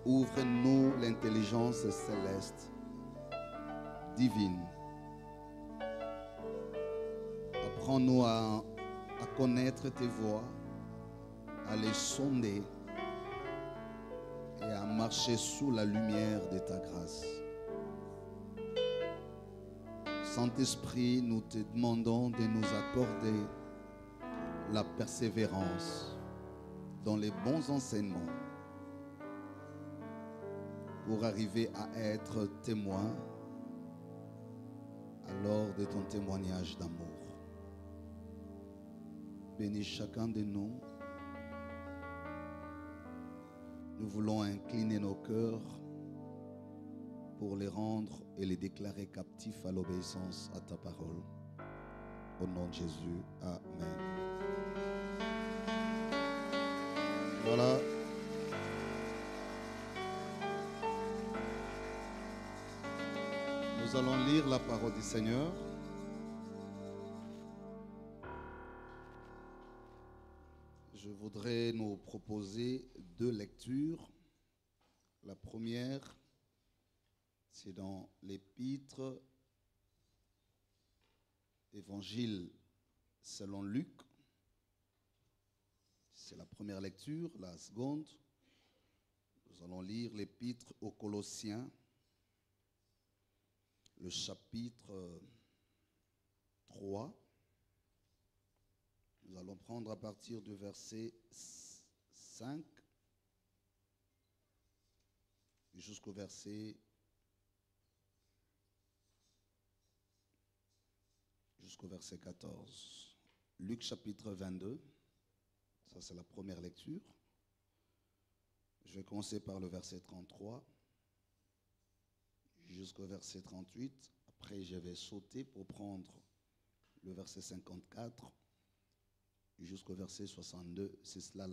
Ouvre-nous l'intelligence céleste, divine. Apprends-nous à connaître tes voies, à les sonder et à marcher sous la lumière de ta grâce. Saint-Esprit, nous te demandons de nous accorder la persévérance dans les bons enseignements pour arriver à être témoin alors de ton témoignage d'amour. Bénis chacun de nous. Nous voulons incliner nos cœurs pour les rendre et les déclarer captifs à l'obéissance à ta parole. Au nom de Jésus, amen. Voilà. Nous allons lire la parole du Seigneur. Je voudrais nous proposer 2 lectures. La première, c'est dans l'épître Évangile selon Luc. C'est la première lecture. La seconde, nous allons lire l'épître aux Colossiens, le chapitre 3. Nous allons prendre à partir du verset 5 jusqu'au verset 14. Luc chapitre 22, ça c'est la première lecture. Je vais commencer par le verset 33 jusqu'au verset 38. Après je vais sauter pour prendre le verset 54 jusqu'au verset 62. C'est cela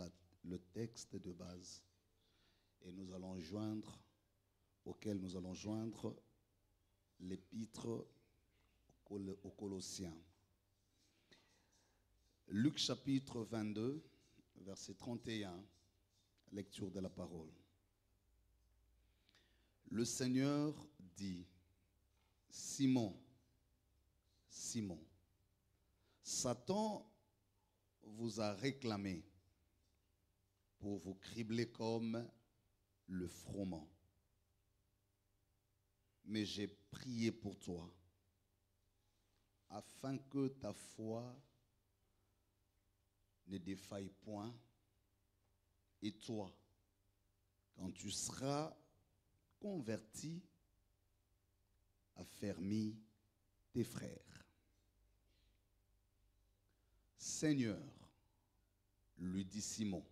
le texte de base. Et nous allons auquel nous allons joindre l'épître aux Colossiens. Luc chapitre 22, verset 31, lecture de la parole. Le Seigneur dit: Simon, Simon, Satan vous a réclamé pour vous cribler comme le froment. Mais j'ai prié pour toi, afin que ta foi ne défaille point, et toi, quand tu seras converti, affermis tes frères. Seigneur, lui dit Simon,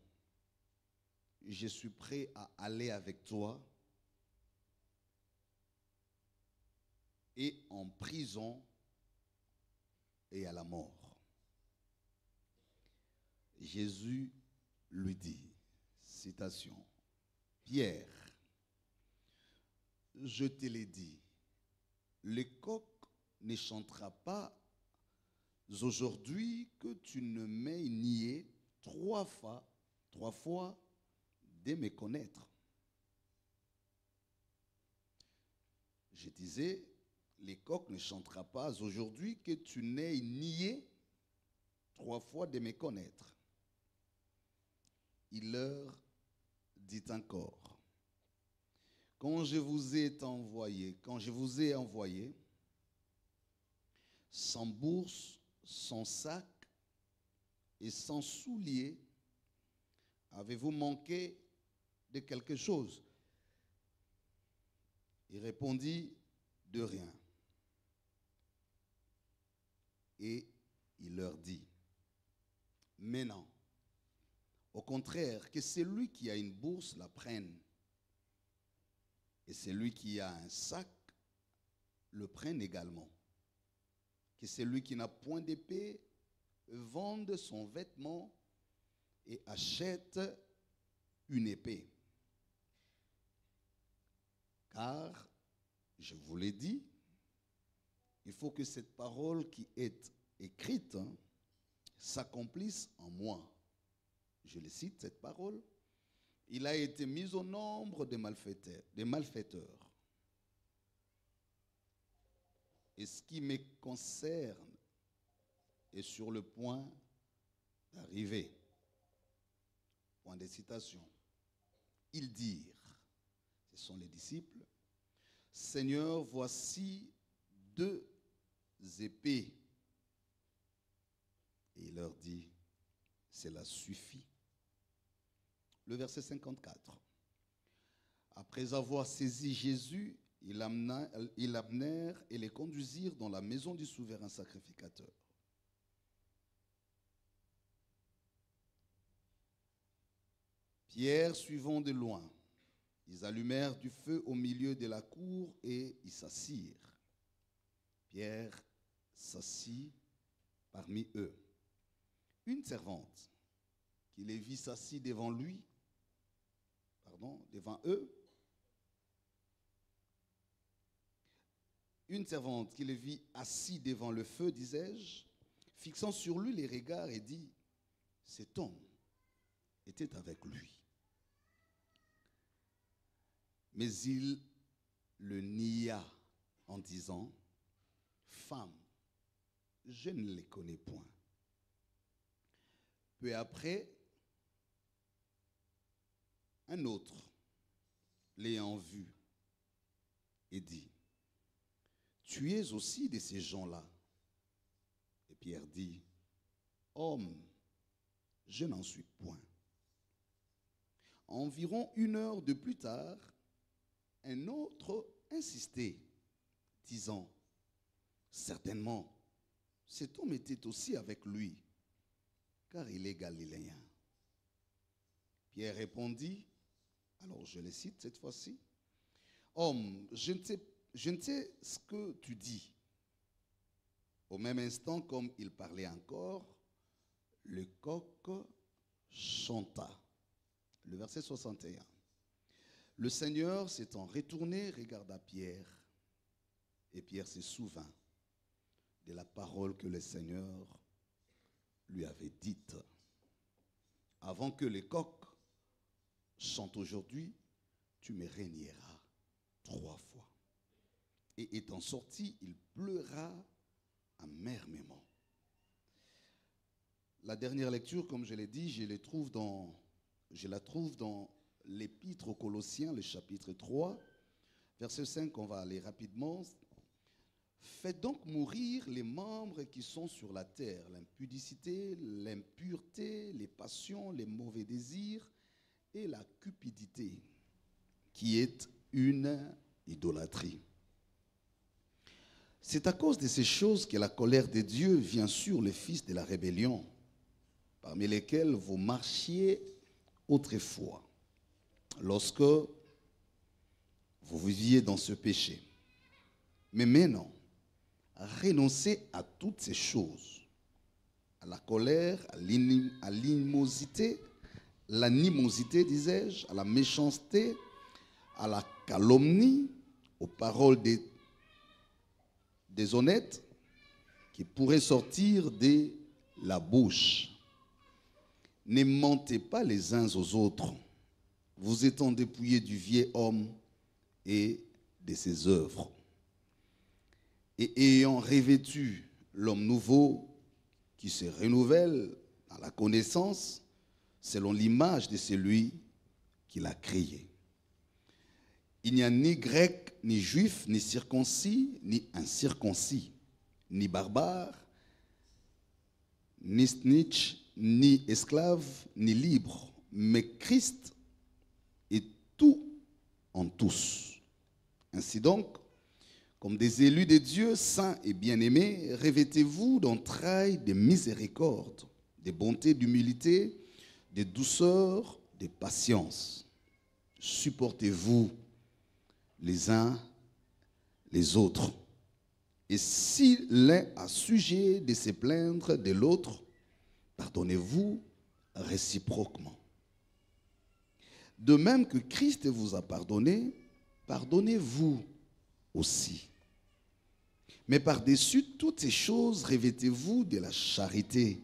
je suis prêt à aller avec toi et en prison et à la mort. Jésus lui dit, citation, Pierre, je te l'ai dit, le coq ne chantera pas aujourd'hui que tu ne m'aies nié 3 fois de me connaître. Je disais, le coq ne chantera pas aujourd'hui que tu n'aies nié 3 fois de me connaître. Il leur dit encore, quand je vous ai envoyé, sans bourse, sans sac et sans souliers, avez-vous manqué de quelque chose? Il répondit, de rien. Et il leur dit, mais non, au contraire, que celui qui a une bourse la prenne, et celui qui a un sac le prenne également. Que celui qui n'a point d'épée vende son vêtement et achète une épée. Car, je vous l'ai dit, il faut que cette parole qui est écrite s'accomplisse en moi. Je le cite, cette parole. il a été mis au nombre des malfaiteurs. Et ce qui me concerne est sur le point d'arriver. Point de citation. Ils dirent, ce sont les disciples, Seigneur, voici 2 épées. Et il leur dit, cela suffit. Le verset 54. Après avoir saisi Jésus, ils l'amenèrent et les conduisirent dans la maison du souverain sacrificateur. Pierre suivant de loin, ils allumèrent du feu au milieu de la cour et y s'assirent. Pierre s'assit parmi eux. Une servante qui les vit s'assit devant eux. Une servante qui les vit assis devant le feu, disais-je, fixant sur lui les regards et dit, cet homme était avec lui. Mais il le nia en disant, femme, je ne les connais point. Peu après, un autre, l'ayant vu, et dit, tu es aussi de ces gens-là. Et Pierre dit, homme, je n'en suis point. Environ 1 heure de plus tard, un autre insistait, disant, certainement, cet homme était aussi avec lui, car il est galiléen. Pierre répondit, alors je le cite cette fois-ci, homme, je ne sais ce que tu dis. Au même instant, comme il parlait encore, le coq chanta. Le verset 61. Le Seigneur s'étant retourné, regarda Pierre, et Pierre se souvint de la parole que le Seigneur lui avait dite. Avant que le coq chante aujourd'hui, tu me régneras 3 fois. Et étant sorti, il pleura amèrement. La dernière lecture, comme je l'ai dit, je la trouve dans l'Épître aux Colossiens, le chapitre 3, verset 5, on va aller rapidement. Faites donc mourir les membres qui sont sur la terre, l'impudicité, l'impureté, les passions, les mauvais désirs et la cupidité, qui est une idolâtrie. C'est à cause de ces choses que la colère de Dieu vient sur les fils de la rébellion, parmi lesquels vous marchiez autrefois, lorsque vous viviez dans ce péché. Mais maintenant, renoncez à toutes ces choses, à la colère, à l'animosité, disais-je, à la méchanceté, à la calomnie, aux paroles déshonnêtes qui pourraient sortir de la bouche. Ne mentez pas les uns aux autres, vous étant dépouillés du vieil homme et de ses œuvres, et ayant revêtu l'homme nouveau qui se renouvelle dans la connaissance selon l'image de celui qui l'a créé. Il n'y a ni grec, ni juif, ni circoncis, ni incirconcis, ni barbare, ni snitch, ni esclave, ni libre, mais Christ est tout en tous. Ainsi donc, comme des élus de Dieu, saints et bien-aimés, revêtez-vous d'entrailles de miséricorde, de bonté, d'humilité, de douceur, de patience. Supportez-vous les uns les autres. Et si l'un a sujet de se plaindre de l'autre, pardonnez-vous réciproquement. De même que Christ vous a pardonné, pardonnez-vous aussi. Mais par-dessus toutes ces choses, revêtez-vous de la charité,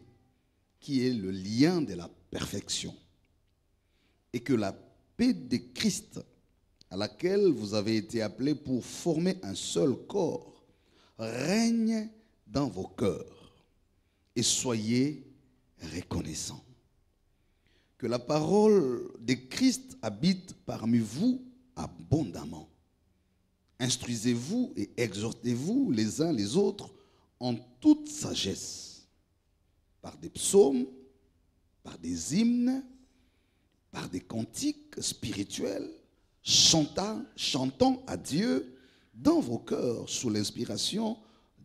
qui est le lien de la perfection. Et que la paix de Christ, à laquelle vous avez été appelés pour former un seul corps, règne dans vos cœurs et soyez reconnaissants. Que la parole de Christ habite parmi vous abondamment. Instruisez-vous et exhortez-vous les uns les autres en toute sagesse, par des psaumes, par des hymnes, par des cantiques spirituels, chantant à Dieu dans vos cœurs sous l'inspiration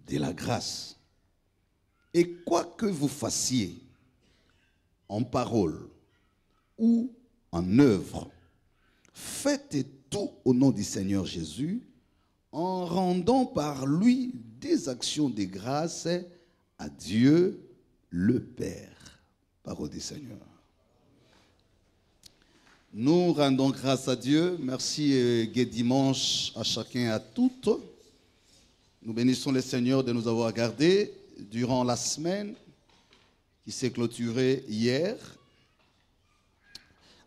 de la grâce. Et quoi que vous fassiez, en parole ou en œuvre, faites tout au nom du Seigneur Jésus, en rendant par lui des actions de grâce à Dieu le Père. Parole du Seigneur. Nous rendons grâce à Dieu. Merci et gai dimanche à chacun et à toutes. Nous bénissons le Seigneur de nous avoir gardés durant la semaine qui s'est clôturée hier,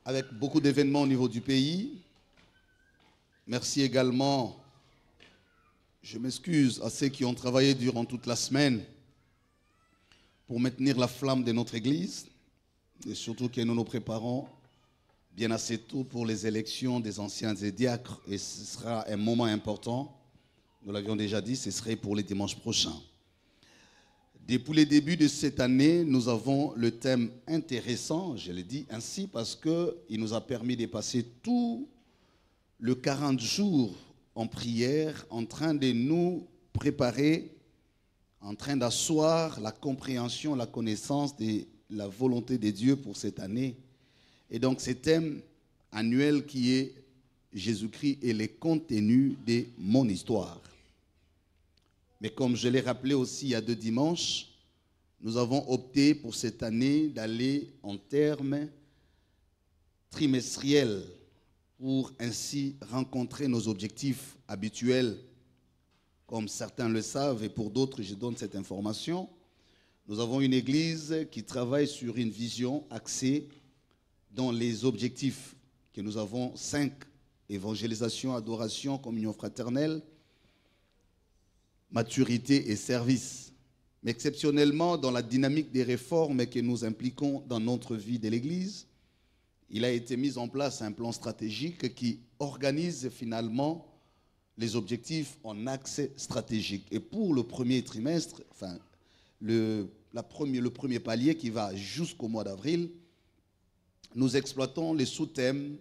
avec beaucoup d'événements au niveau du pays. Merci également, je m'excuse à ceux qui ont travaillé durant toute la semaine pour maintenir la flamme de notre Église, et surtout que nous nous préparons bien assez tôt pour les élections des anciens et diacres, et ce sera un moment important. Nous l'avions déjà dit, ce serait pour les dimanches prochains. Depuis le début de cette année, nous avons le thème intéressant, je l'ai dit ainsi, parce qu'il nous a permis de passer tout le 40 jours en prière, en train de nous préparer, en train d'asseoir la compréhension, la connaissance de la volonté de Dieu pour cette année. Et donc, ce thème annuel qui est Jésus-Christ et les contenus de mon histoire. Mais comme je l'ai rappelé aussi il y a 2 dimanches, nous avons opté pour cette année d'aller en termes trimestriels pour ainsi rencontrer nos objectifs habituels. Comme certains le savent et pour d'autres, je donne cette information. Nous avons une église qui travaille sur une vision axée dans les objectifs que nous avons 5, évangélisation, adoration, communion fraternelle, maturité et service. Mais exceptionnellement, dans la dynamique des réformes que nous impliquons dans notre vie de l'Église, il a été mis en place un plan stratégique qui organise finalement les objectifs en axe stratégique. Et pour le premier trimestre, enfin le premier palier qui va jusqu'au mois d'avril, nous exploitons les sous-thèmes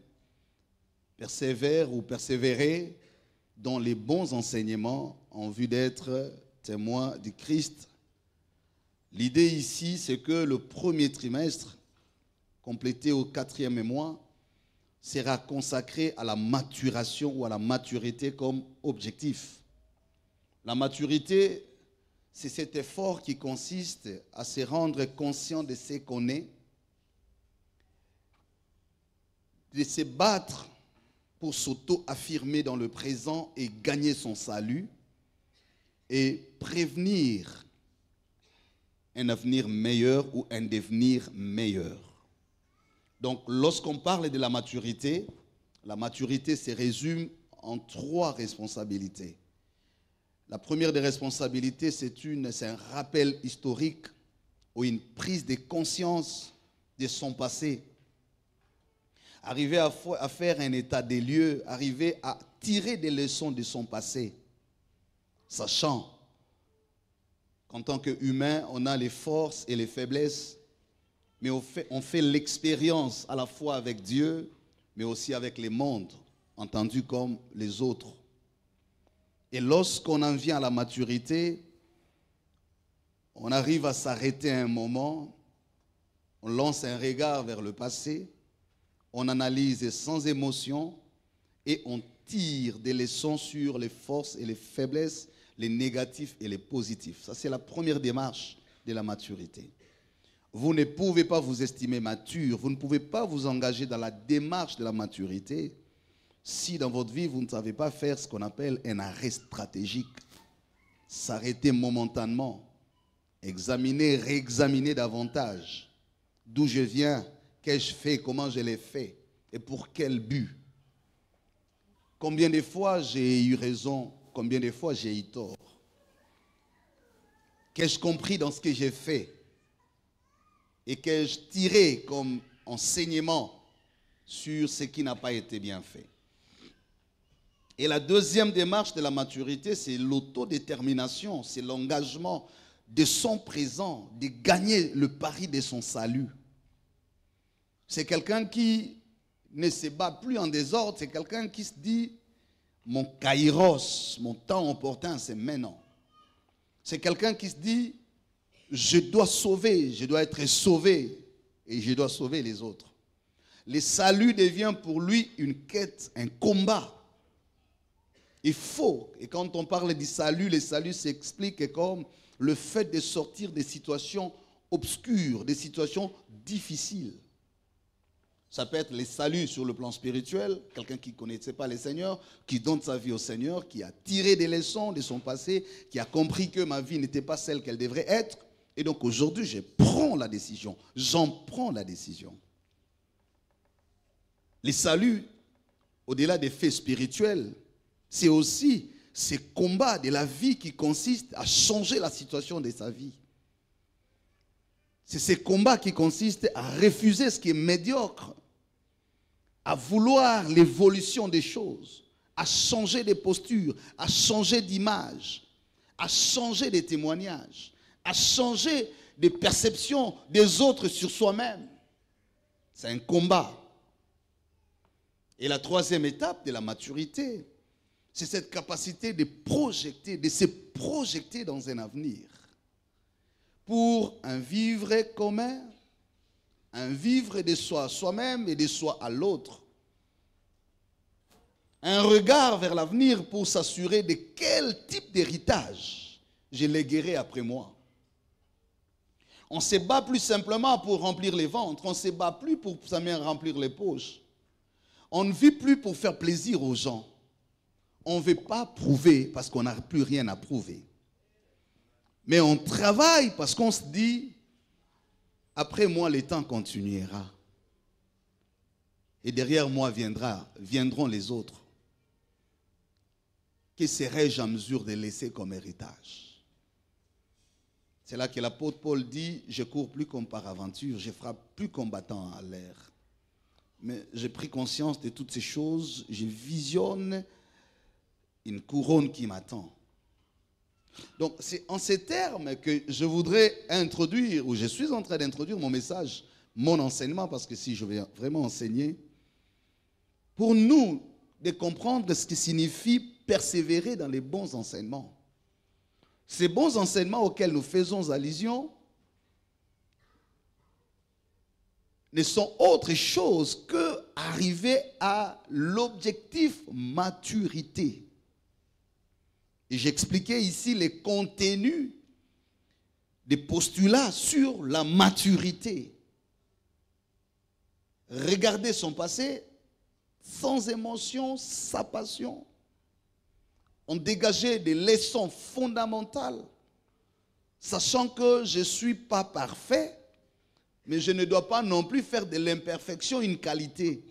persévère ou persévérer dans les bons enseignements en vue d'être témoin du Christ. L'idée ici, c'est que le premier trimestre, complété au 4e mois, sera consacré à la maturation ou à la maturité comme objectif. La maturité, c'est cet effort qui consiste à se rendre conscient de ce qu'on est, de se battre pour s'auto-affirmer dans le présent et gagner son salut et prévenir un avenir meilleur ou un devenir meilleur. Donc, lorsqu'on parle de la maturité se résume en 3 responsabilités. La première des responsabilités, c'est un rappel historique ou une prise de conscience de son passé. Arriver à faire un état des lieux, arriver à tirer des leçons de son passé, sachant qu'en tant qu'humain, on a les forces et les faiblesses, mais on fait l'expérience à la fois avec Dieu, mais aussi avec les mondes, entendus comme les autres. Et lorsqu'on en vient à la maturité, on arrive à s'arrêter un moment, on lance un regard vers le passé, on analyse sans émotion et on tire des leçons sur les forces et les faiblesses, les négatifs et les positifs. Ça, c'est la première démarche de la maturité. Vous ne pouvez pas vous estimer mature, vous ne pouvez pas vous engager dans la démarche de la maturité si dans votre vie, vous ne savez pas faire ce qu'on appelle un arrêt stratégique. S'arrêter momentanément, examiner, réexaminer davantage. D'où je viens, qu'ai-je fait, comment je l'ai fait. et pour quel but? Combien de fois j'ai eu raison, combien de fois j'ai eu tort? Qu'ai-je compris dans ce que j'ai fait? Et qu'ai-je tiré comme enseignement sur ce qui n'a pas été bien fait? Et la deuxième démarche de la maturité, c'est l'autodétermination, c'est l'engagement de son présent, de gagner le pari de son salut. C'est quelqu'un qui ne se bat plus en désordre, c'est quelqu'un qui se dit, mon kairos, mon temps opportun, c'est maintenant. C'est quelqu'un qui se dit, je dois sauver, je dois être sauvé et je dois sauver les autres. Le salut devient pour lui une quête, un combat. Il faut, et quand on parle du salut, le salut s'explique comme le fait de sortir des situations obscures, des situations difficiles. Ça peut être le salut sur le plan spirituel, quelqu'un qui ne connaissait pas le Seigneur, qui donne sa vie au Seigneur, qui a tiré des leçons de son passé, qui a compris que ma vie n'était pas celle qu'elle devrait être. Et donc aujourd'hui, je prends la décision, j'en prends la décision. Le salut, au-delà des faits spirituels, c'est aussi ces combats de la vie qui consistent à changer la situation de sa vie. C'est ces combats qui consistent à refuser ce qui est médiocre, à vouloir l'évolution des choses, à changer de posture, à changer d'image, à changer de témoignages, à changer de perception des autres sur soi-même. C'est un combat. Et la troisième étape de la maturité, c'est cette capacité de projeter, de se projeter dans un avenir pour un vivre commun, un vivre de soi à soi-même et de soi à l'autre. Un regard vers l'avenir pour s'assurer de quel type d'héritage je léguerai après moi. On ne se bat plus simplement pour remplir les ventres, on ne se bat plus pour simplement remplir les poches. On ne vit plus pour faire plaisir aux gens. On ne veut pas prouver parce qu'on n'a plus rien à prouver. Mais on travaille parce qu'on se dit, après moi, le temps continuera. Et derrière moi viendront les autres. Que serais-je en mesure de laisser comme héritage? C'est là que l'apôtre Paul dit, je cours plus comme par aventure, je frappe plus combattant à l'air. Mais j'ai pris conscience de toutes ces choses, je visionne une couronne qui m'attend. Donc c'est en ces termes que je voudrais introduire, ou je suis en train d'introduire mon message, mon enseignement, parce que si je vais vraiment enseigner, pour nous de comprendre ce qui signifie persévérer dans les bons enseignements. Ces bons enseignements auxquels nous faisons allusion ne sont autre chose que arriver à l'objectif maturité. Et j'expliquais ici les contenus des postulats sur la maturité. Regarder son passé sans émotion, sans passion. On dégageait des leçons fondamentales, sachant que je ne suis pas parfait, mais je ne dois pas non plus faire de l'imperfection une qualité.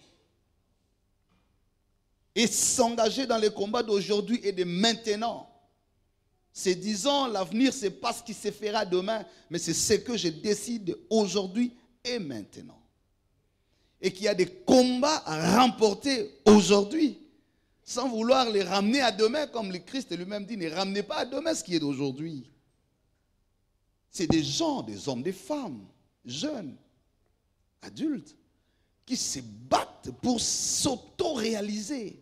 Et s'engager dans les combats d'aujourd'hui et de maintenant. C'est disant, l'avenir, ce n'est pas ce qui se fera demain, mais c'est ce que je décide aujourd'hui et maintenant. Et qu'il y a des combats à remporter aujourd'hui, sans vouloir les ramener à demain, comme le Christ lui-même dit, ne ramenez pas à demain ce qui est d'aujourd'hui. C'est des gens, des hommes, des femmes, jeunes, adultes, qui se battent pour s'auto-réaliser.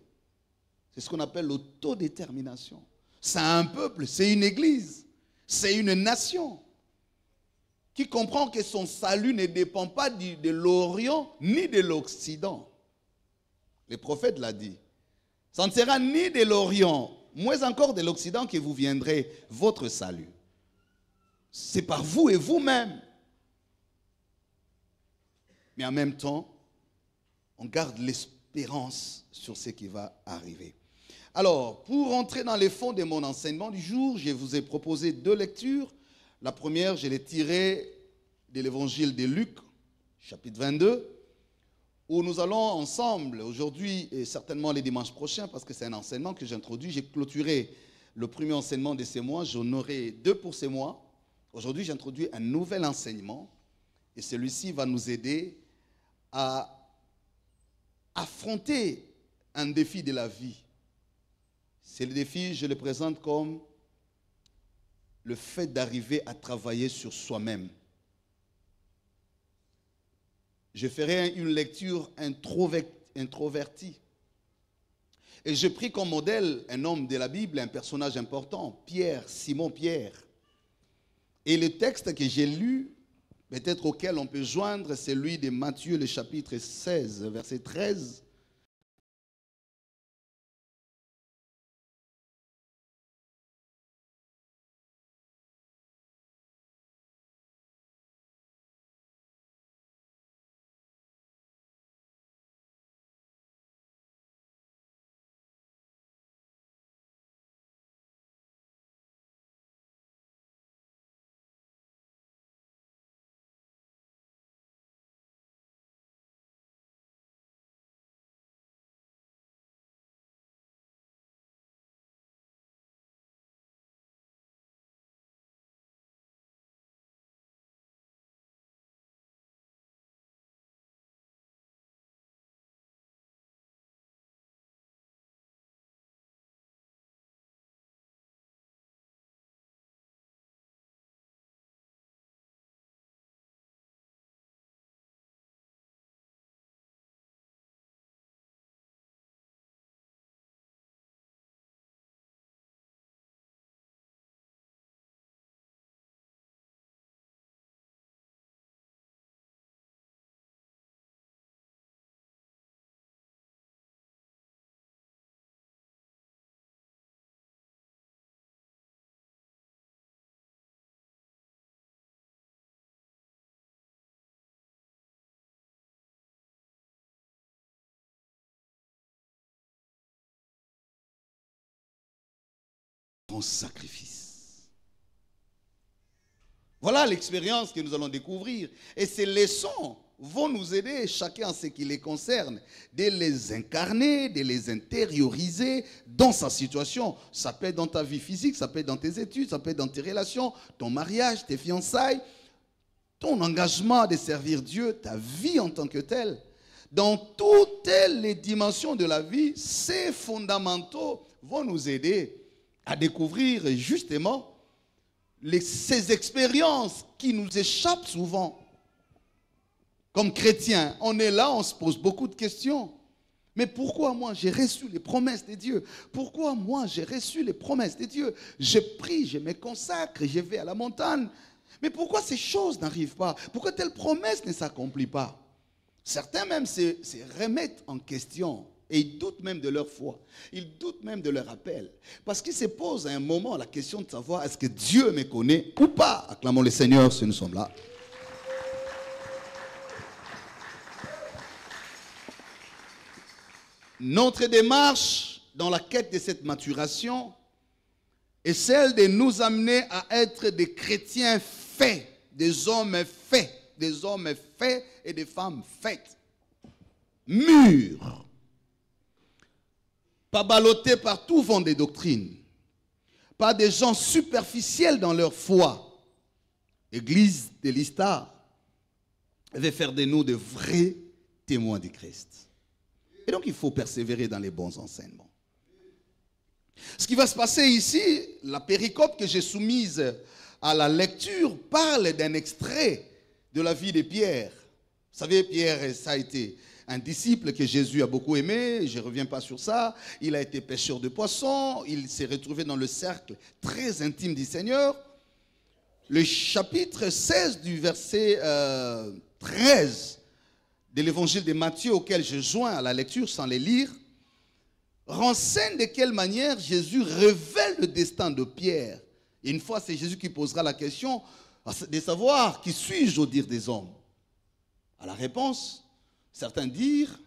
C'est ce qu'on appelle l'autodétermination. C'est un peuple, c'est une église, c'est une nation qui comprend que son salut ne dépend pas de l'Orient ni de l'Occident. Le prophète l'a dit. Ça ne sera ni de l'Orient, moins encore de l'Occident que vous viendrez votre salut. C'est par vous et vous-même. Mais en même temps, on garde l'espérance sur ce qui va arriver. Alors, pour entrer dans les fonds de mon enseignement du jour, je vous ai proposé 2 lectures. La première, je l'ai tirée de l'évangile de Luc, chapitre 22, où nous allons ensemble, aujourd'hui et certainement les dimanches prochains, parce que c'est un enseignement que j'introduis. J'ai clôturé le premier enseignement de ces mois, j'en aurai 2 pour ces mois. Aujourd'hui, j'introduis un nouvel enseignement et celui-ci va nous aider à affronter un défi de la vie. C'est le défi, je le présente comme le fait d'arriver à travailler sur soi-même. Je ferai une lecture introvertie. Et j'ai pris comme modèle un homme de la Bible, un personnage important, Pierre, Simon Pierre. Et le texte que j'ai lu, peut-être auquel on peut joindre, c'est celui de Matthieu, le chapitre 16, verset 13. Sacrifice. Voilà l'expérience que nous allons découvrir. Et ces leçons vont nous aider, chacun en ce qui les concerne, de les incarner, de les intérioriser dans sa situation. Ça peut être dans ta vie physique, ça peut être dans tes études, ça peut être dans tes relations, ton mariage, tes fiançailles, ton engagement de servir Dieu, ta vie en tant que telle. Dans toutes les dimensions de la vie, ces fondamentaux vont nous aider à découvrir justement ces expériences qui nous échappent souvent. Comme chrétiens, on est là, on se pose beaucoup de questions. Mais pourquoi moi j'ai reçu les promesses de Dieu? Pourquoi moi j'ai reçu les promesses de Dieu? Je prie, je me consacre, je vais à la montagne. Mais pourquoi ces choses n'arrivent pas? Pourquoi telle promesse ne s'accomplit pas? Certains même se remettent en question. Et ils doutent même de leur foi. Ils doutent même de leur appel. Parce qu'ils se posent à un moment la question de savoir est-ce que Dieu me connaît ou pas. Acclamons le Seigneur si nous sommes là. Notre démarche dans la quête de cette maturation est celle de nous amener à être des chrétiens faits, des hommes faits et des femmes faites. Mûrs. Pas ballottés par tout vent des doctrines, pas des gens superficiels dans leur foi. Église de l'Istar veut faire de nous de vrais témoins du Christ. Et donc il faut persévérer dans les bons enseignements. Ce qui va se passer ici, la péricope que j'ai soumise à la lecture parle d'un extrait de la vie de Pierre. Vous savez, Pierre, ça a été un disciple que Jésus a beaucoup aimé, je ne reviens pas sur ça. Il a été pêcheur de poissons, il s'est retrouvé dans le cercle très intime du Seigneur. Le chapitre 16 du verset 13 de l'évangile de Matthieu, auquel je joins à la lecture sans les lire, renseigne de quelle manière Jésus révèle le destin de Pierre. Et une fois, c'est Jésus qui posera la question de savoir qui suis-je au dire des hommes. À la réponse, certains dirent,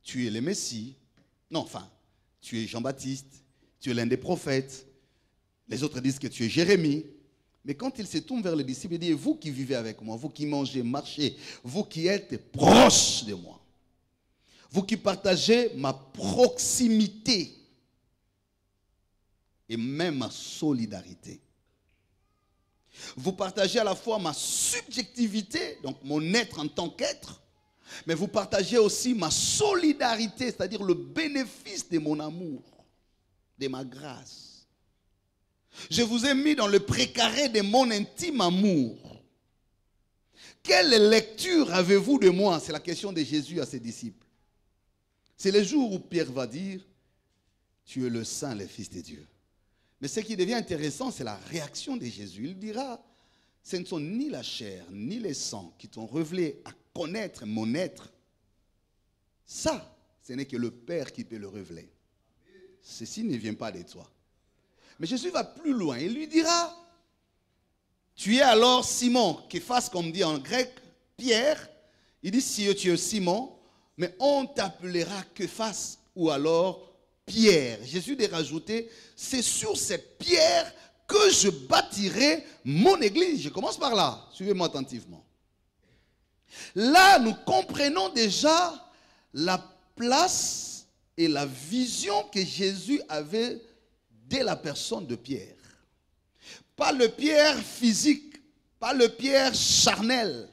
tu es le Messie. Non, enfin, tu es Jean-Baptiste, tu es l'un des prophètes. Les autres disent que tu es Jérémie. Mais quand il se tourne vers les disciples, il dit, vous qui vivez avec moi, vous qui mangez, marchez, vous qui êtes proches de moi, vous qui partagez ma proximité et même ma solidarité. Vous partagez à la fois ma subjectivité, donc mon être en tant qu'être, mais vous partagez aussi ma solidarité, c'est-à-dire le bénéfice de mon amour, de ma grâce. Je vous ai mis dans le précaré de mon intime amour. Quelle lecture avez-vous de moi? C'est la question de Jésus à ses disciples. C'est le jour où Pierre va dire, tu es le Saint, le Fils de Dieu. Mais ce qui devient intéressant, c'est la réaction de Jésus. Il dira, ce ne sont ni la chair, ni les sangs qui t'ont révélé à connaître mon être. Ça, ce n'est que le Père qui peut le révéler. Ceci ne vient pas de toi. Mais Jésus va plus loin. Il lui dira, tu es alors Simon, Képhas, comme dit en grec, Pierre. Il dit, si tu es Simon, mais on t'appellera Képhas ou alors Pierre. Jésus a rajouté, c'est sur cette pierre que je bâtirai mon église. Je commence par là. Suivez-moi attentivement. Là, nous comprenons déjà la place et la vision que Jésus avait de la personne de Pierre. Pas le Pierre physique, pas le Pierre charnel.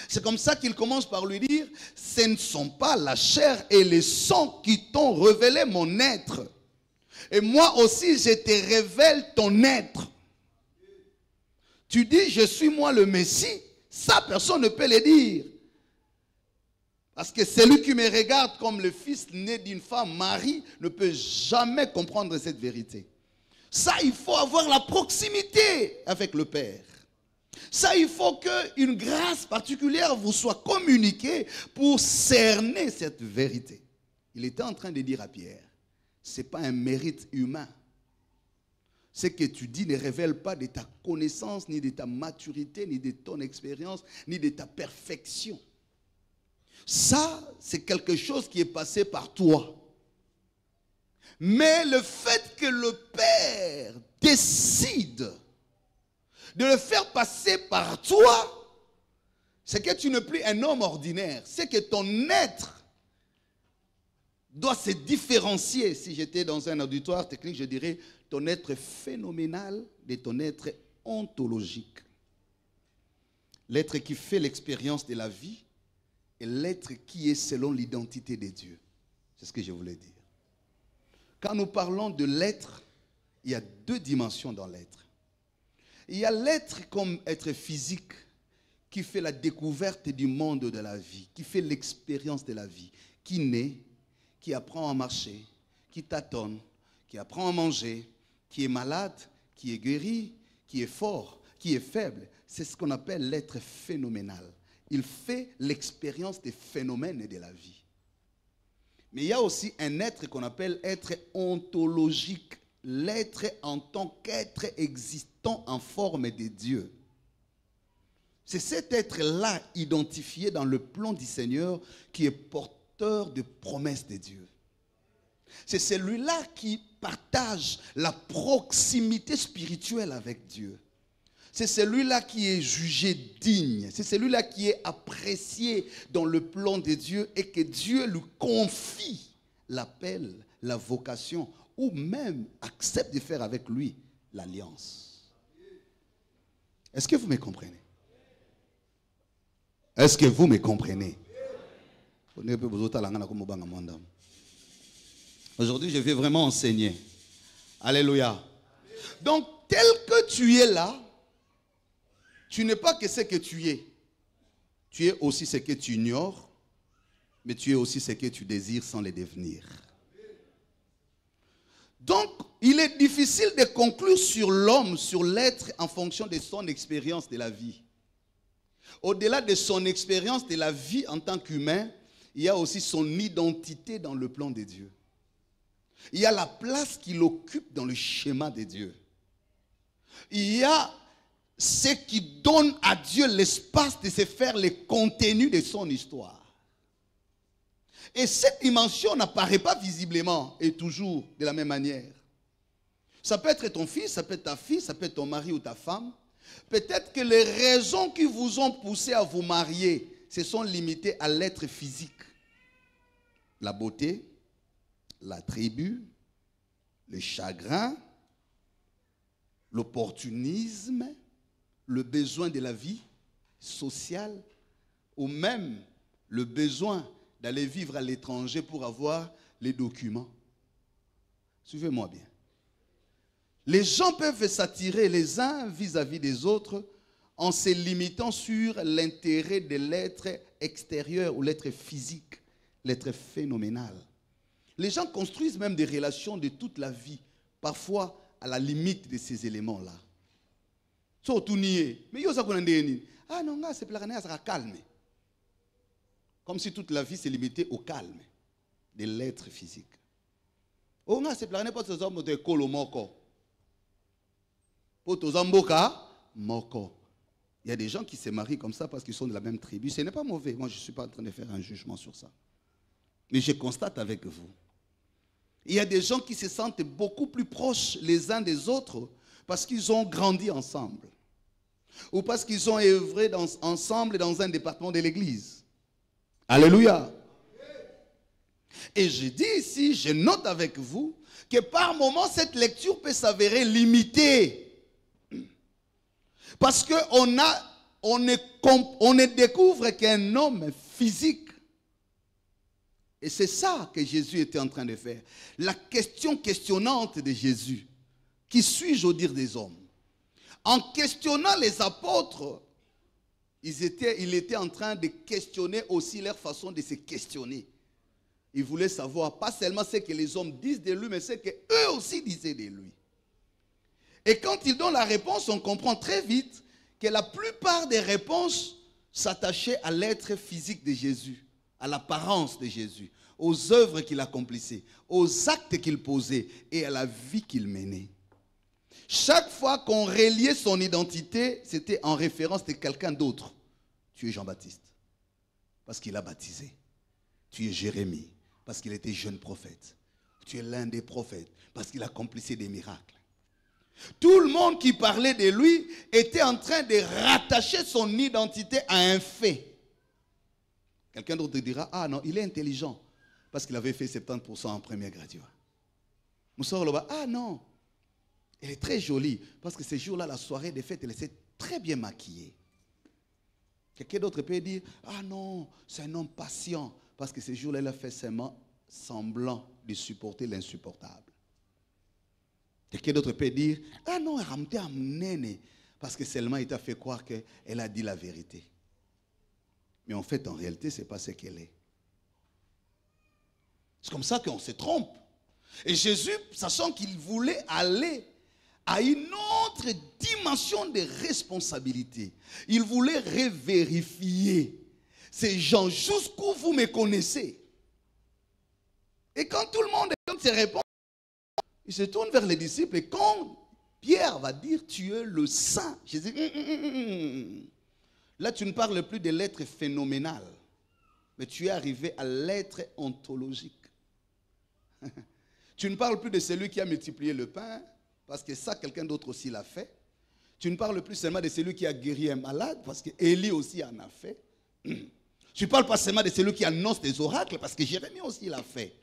C'est comme ça qu'il commence par lui dire, ce ne sont pas la chair et le sang qui t'ont révélé mon être. Et moi aussi, je te révèle ton être. Tu dis, je suis moi le Messie. Ça, personne ne peut le dire. Parce que celui qui me regarde comme le fils né d'une femme, Marie, ne peut jamais comprendre cette vérité. Ça, il faut avoir la proximité avec le Père. Ça, il faut qu'une grâce particulière vous soit communiquée pour cerner cette vérité. Il était en train de dire à Pierre, ce n'est pas un mérite humain. Ce que tu dis ne révèle pas de ta connaissance, ni de ta maturité, ni de ton expérience, ni de ta perfection. Ça, c'est quelque chose qui est passé par toi. Mais le fait que le Père décide de le faire passer par toi, c'est que tu n'es plus un homme ordinaire. C'est que ton être doit se différencier. Si j'étais dans un auditoire technique, je dirais ton être phénoménal de ton être ontologique. L'être qui fait l'expérience de la vie et l'être qui est selon l'identité de Dieu. C'est ce que je voulais dire. Quand nous parlons de l'être, il y a deux dimensions dans l'être. Il y a l'être comme être physique qui fait la découverte du monde de la vie, qui fait l'expérience de la vie, qui naît, qui apprend à marcher, qui tâtonne, qui apprend à manger, qui est malade, qui est guéri, qui est fort, qui est faible. C'est ce qu'on appelle l'être phénoménal. Il fait l'expérience des phénomènes de la vie. Mais il y a aussi un être qu'on appelle être ontologique. L'être en tant qu'être existant en forme de Dieu. C'est cet être-là identifié dans le plan du Seigneur qui est porteur de promesses de Dieu. C'est celui-là qui partage la proximité spirituelle avec Dieu. C'est celui-là qui est jugé digne. C'est celui-là qui est apprécié dans le plan de Dieu et que Dieu lui confie l'appel, la vocation ou même accepte de faire avec lui l'alliance. Est-ce que vous me comprenez? Est-ce que vous me comprenez? Aujourd'hui, je vais vraiment enseigner. Alléluia. Donc, tel que tu es là, tu n'es pas que ce que tu es. Tu es aussi ce que tu ignores, mais tu es aussi ce que tu désires sans le devenir. Donc, il est difficile de conclure sur l'homme, sur l'être, en fonction de son expérience de la vie. Au-delà de son expérience de la vie en tant qu'humain, il y a aussi son identité dans le plan de Dieu. Il y a la place qu'il occupe dans le schéma de Dieu. Il y a ce qui donne à Dieu l'espace de se faire le contenu de son histoire. Et cette dimension n'apparaît pas visiblement et toujours de la même manière. Ça peut être ton fils, ça peut être ta fille, ça peut être ton mari ou ta femme. Peut-être que les raisons qui vous ont poussé à vous marier se sont limitées à l'être physique. la beauté, la tribu, le chagrin, l'opportunisme, le besoin de la vie sociale, ou même le besoin d'aller vivre à l'étranger pour avoir les documents. Suivez-moi bien. Les gens peuvent s'attirer les uns vis-à-vis des autres en se limitant sur l'intérêt de l'être extérieur ou l'être physique, l'être phénoménal. Les gens construisent même des relations de toute la vie, parfois à la limite de ces éléments-là. Ah non, c'est calme. Comme si toute la vie se limitait au calme de l'être physique. Il y a des gens qui se marient comme ça parce qu'ils sont de la même tribu. Ce n'est pas mauvais. Moi, je ne suis pas en train de faire un jugement sur ça. Mais je constate avec vous. Il y a des gens qui se sentent beaucoup plus proches les uns des autres parce qu'ils ont grandi ensemble. Ou parce qu'ils ont œuvré ensemble dans un département de l'église. Alléluia. Et je dis ici, je note avec vous, que par moments, cette lecture peut s'avérer limitée. Parce qu'on ne découvre qu'un homme physique. Et c'est ça que Jésus était en train de faire. La question questionnante de Jésus. Qui suis-je au dire des hommes? En questionnant les apôtres, il était en train de questionner aussi leur façon de se questionner. Il voulait savoir pas seulement ce que les hommes disent de lui, mais ce qu'eux aussi disaient de lui. Et quand il donne la réponse, on comprend très vite que la plupart des réponses s'attachaient à l'être physique de Jésus, à l'apparence de Jésus, aux œuvres qu'il accomplissait, aux actes qu'il posait et à la vie qu'il menait. Chaque fois qu'on reliait son identité, c'était en référence de quelqu'un d'autre. Tu es Jean-Baptiste, parce qu'il a baptisé. Tu es Jérémie, parce qu'il était jeune prophète. Tu es l'un des prophètes, parce qu'il accomplissait des miracles. Tout le monde qui parlait de lui était en train de rattacher son identité à un fait. Quelqu'un d'autre dira, ah non, il est intelligent, parce qu'il avait fait 70% en premier graduat. Moussor, ah non, elle est très jolie, parce que ce jour-là, la soirée des fêtes, elle s'est très bien maquillée. Quelqu'un d'autre peut dire, ah non, c'est un homme patient, parce que ce jour-là, il a fait semblant de supporter l'insupportable. Quelqu'un d'autre peut dire, ah non, elle a amené, parce que seulement il t'a fait croire qu'elle a dit la vérité. Mais en fait, en réalité, ce n'est pas ce qu'elle est. C'est comme ça qu'on se trompe. Et Jésus, sachant qu'il voulait aller à une autre dimension de responsabilité, il voulait revérifier ces gens jusqu'où vous me connaissez. Et quand tout le monde donne ses réponses, il se tourne vers les disciples et quand Pierre va dire tu es le saint, Jésus dit là tu ne parles plus de l'être phénoménal, mais tu es arrivé à l'être ontologique. Tu ne parles plus de celui qui a multiplié le pain, parce que ça quelqu'un d'autre aussi l'a fait. Tu ne parles plus seulement de celui qui a guéri un malade, parce que Élie aussi en a fait. Tu ne parles pas seulement de celui qui annonce des oracles, parce que Jérémie aussi l'a fait.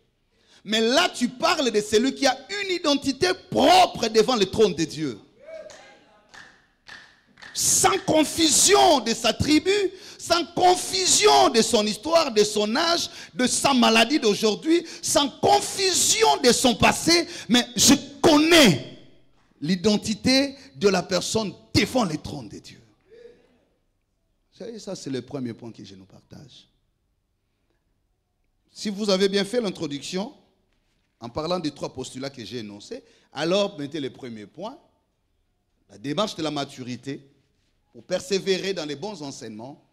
Mais là, tu parles de celui qui a une identité propre devant le trône de Dieu. Sans confusion de sa tribu, sans confusion de son histoire, de son âge, de sa maladie d'aujourd'hui, sans confusion de son passé, mais je connais l'identité de la personne devant le trône de Dieu. Vous savez, ça c'est le premier point que je nous partage. Si vous avez bien fait l'introduction, en parlant des trois postulats que j'ai énoncés, alors mettez le premier point, la démarche de la maturité, pour persévérer dans les bons enseignements,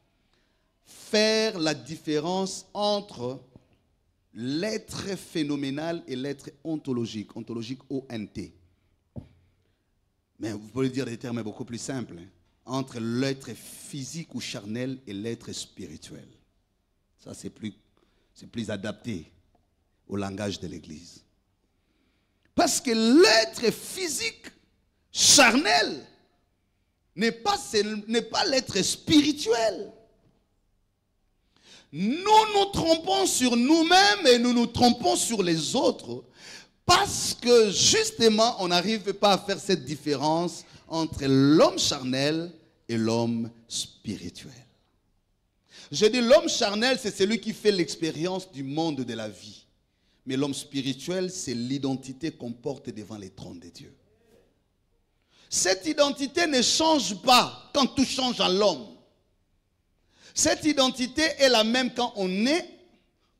faire la différence entre l'être phénoménal et l'être ontologique, ontologique O-N-T. Mais vous pouvez dire des termes beaucoup plus simples, entre l'être physique ou charnel et l'être spirituel. Ça, c'est plus adapté au langage de l'Église. Parce que l'être physique, charnel, n'est pas l'être spirituel. nous nous trompons sur nous-mêmes et nous nous trompons sur les autres parce que justement, on n'arrive pas à faire cette différence entre l'homme charnel et l'homme spirituel. Je dis l'homme charnel, c'est celui qui fait l'expérience du monde de la vie. Mais l'homme spirituel, c'est l'identité qu'on porte devant les trônes de Dieu. Cette identité ne change pas quand tout change en l'homme. Cette identité est la même quand on naît,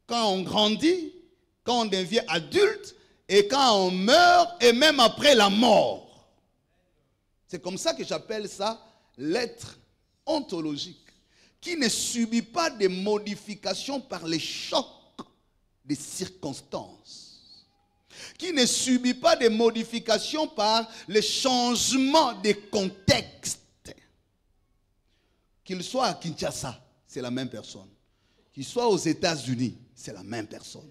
quand on grandit, quand on devient adulte et quand on meurt et même après la mort. C'est comme ça que j'appelle ça l'être ontologique, qui ne subit pas de modifications par les chocs des circonstances, qui ne subit pas de modifications par les changements des contextes. Qu'il soit à Kinshasa, c'est la même personne. Qu'il soit aux États-Unis, c'est la même personne.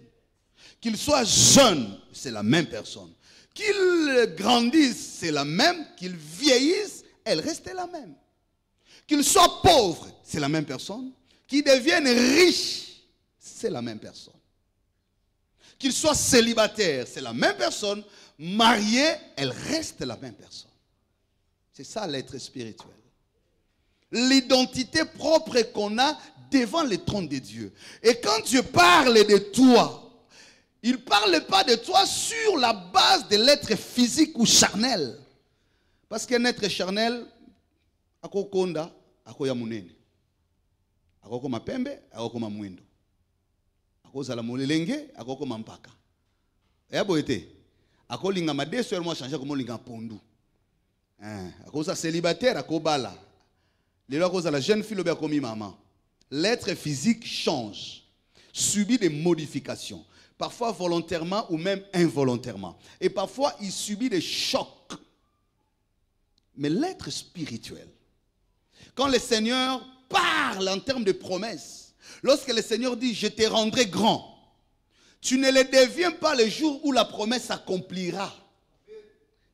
Qu'il soit jeune, c'est la même personne. Qu'il grandisse, c'est la même. Qu'il vieillisse, elle reste la même. Qu'il soit pauvre, c'est la même personne. Qu'il devienne riche, c'est la même personne. Qu'il soit célibataire, c'est la même personne. Marié, elle reste la même personne. C'est ça l'être spirituel. L'identité propre qu'on a devant le trône de Dieu. Et quand Dieu parle de toi, il ne parle pas de toi sur la base de l'être physique ou charnel. Parce qu'un être charnel, akokonda, akoya munene. Akokoma pembe, akokoma mwendo. Akozala molelenge, akokoma mpaka. Et aboyete, akolinga madeso, elle m'a changé comme linga pondu. Akosa célibataire, akobala. La jeune fille a commis maman. L'être physique change, subit des modifications, parfois volontairement ou même involontairement. Et parfois, il subit des chocs. Mais l'être spirituel, quand le Seigneur parle en termes de promesses, lorsque le Seigneur dit « Je te rendrai grand », tu ne le deviens pas le jour où la promesse s'accomplira.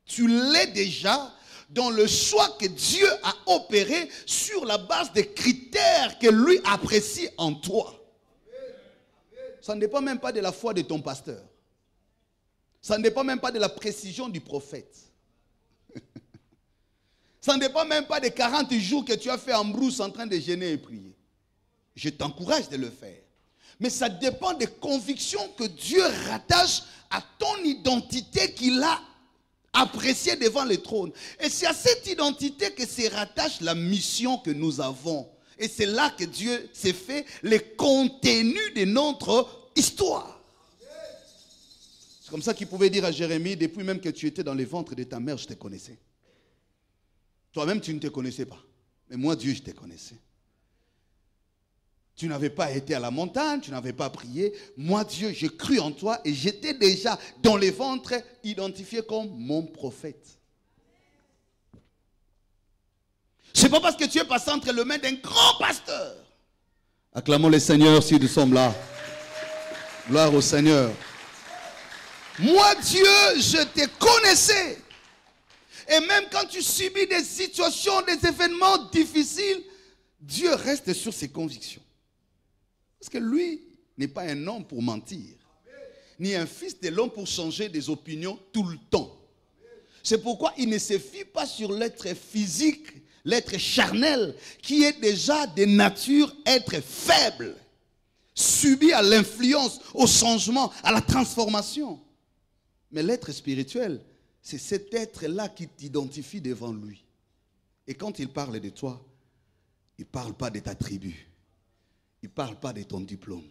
Tu l'es déjà dans le choix que Dieu a opéré sur la base des critères que lui apprécie en toi. Ça ne dépend même pas de la foi de ton pasteur. Ça ne dépend même pas de la précision du prophète. Ça ne dépend même pas des 40 jours que tu as fait en brousse en train de jeûner et prier. Je t'encourage de le faire. Mais ça dépend des convictions que Dieu rattache à ton identité qu'il a appréciée devant le trône. Et c'est à cette identité que se rattache la mission que nous avons. Et c'est là que Dieu s'est fait le contenu de notre histoire. C'est comme ça qu'il pouvait dire à Jérémie, depuis même que tu étais dans le ventre de ta mère, je te connaissais. Toi-même, tu ne te connaissais pas. Mais moi, Dieu, je te connaissais. Tu n'avais pas été à la montagne, tu n'avais pas prié. Moi, Dieu, j'ai cru en toi et j'étais déjà dans les ventres identifié comme mon prophète. Ce n'est pas parce que tu es passé entre les mains d'un grand pasteur. Acclamons le Seigneur si nous sommes là. Gloire au Seigneur. Moi, Dieu, je te connaissais. Et même quand tu subis des situations, des événements difficiles, Dieu reste sur ses convictions. Parce que lui n'est pas un homme pour mentir, ni un fils de l'homme pour changer des opinions tout le temps. C'est pourquoi il ne se fie pas sur l'être physique, l'être charnel, qui est déjà de nature être faible, subi à l'influence, au changement, à la transformation. Mais l'être spirituel, c'est cet être-là qui t'identifie devant lui. Et quand il parle de toi, il ne parle pas de ta tribu. Il ne parle pas de ton diplôme.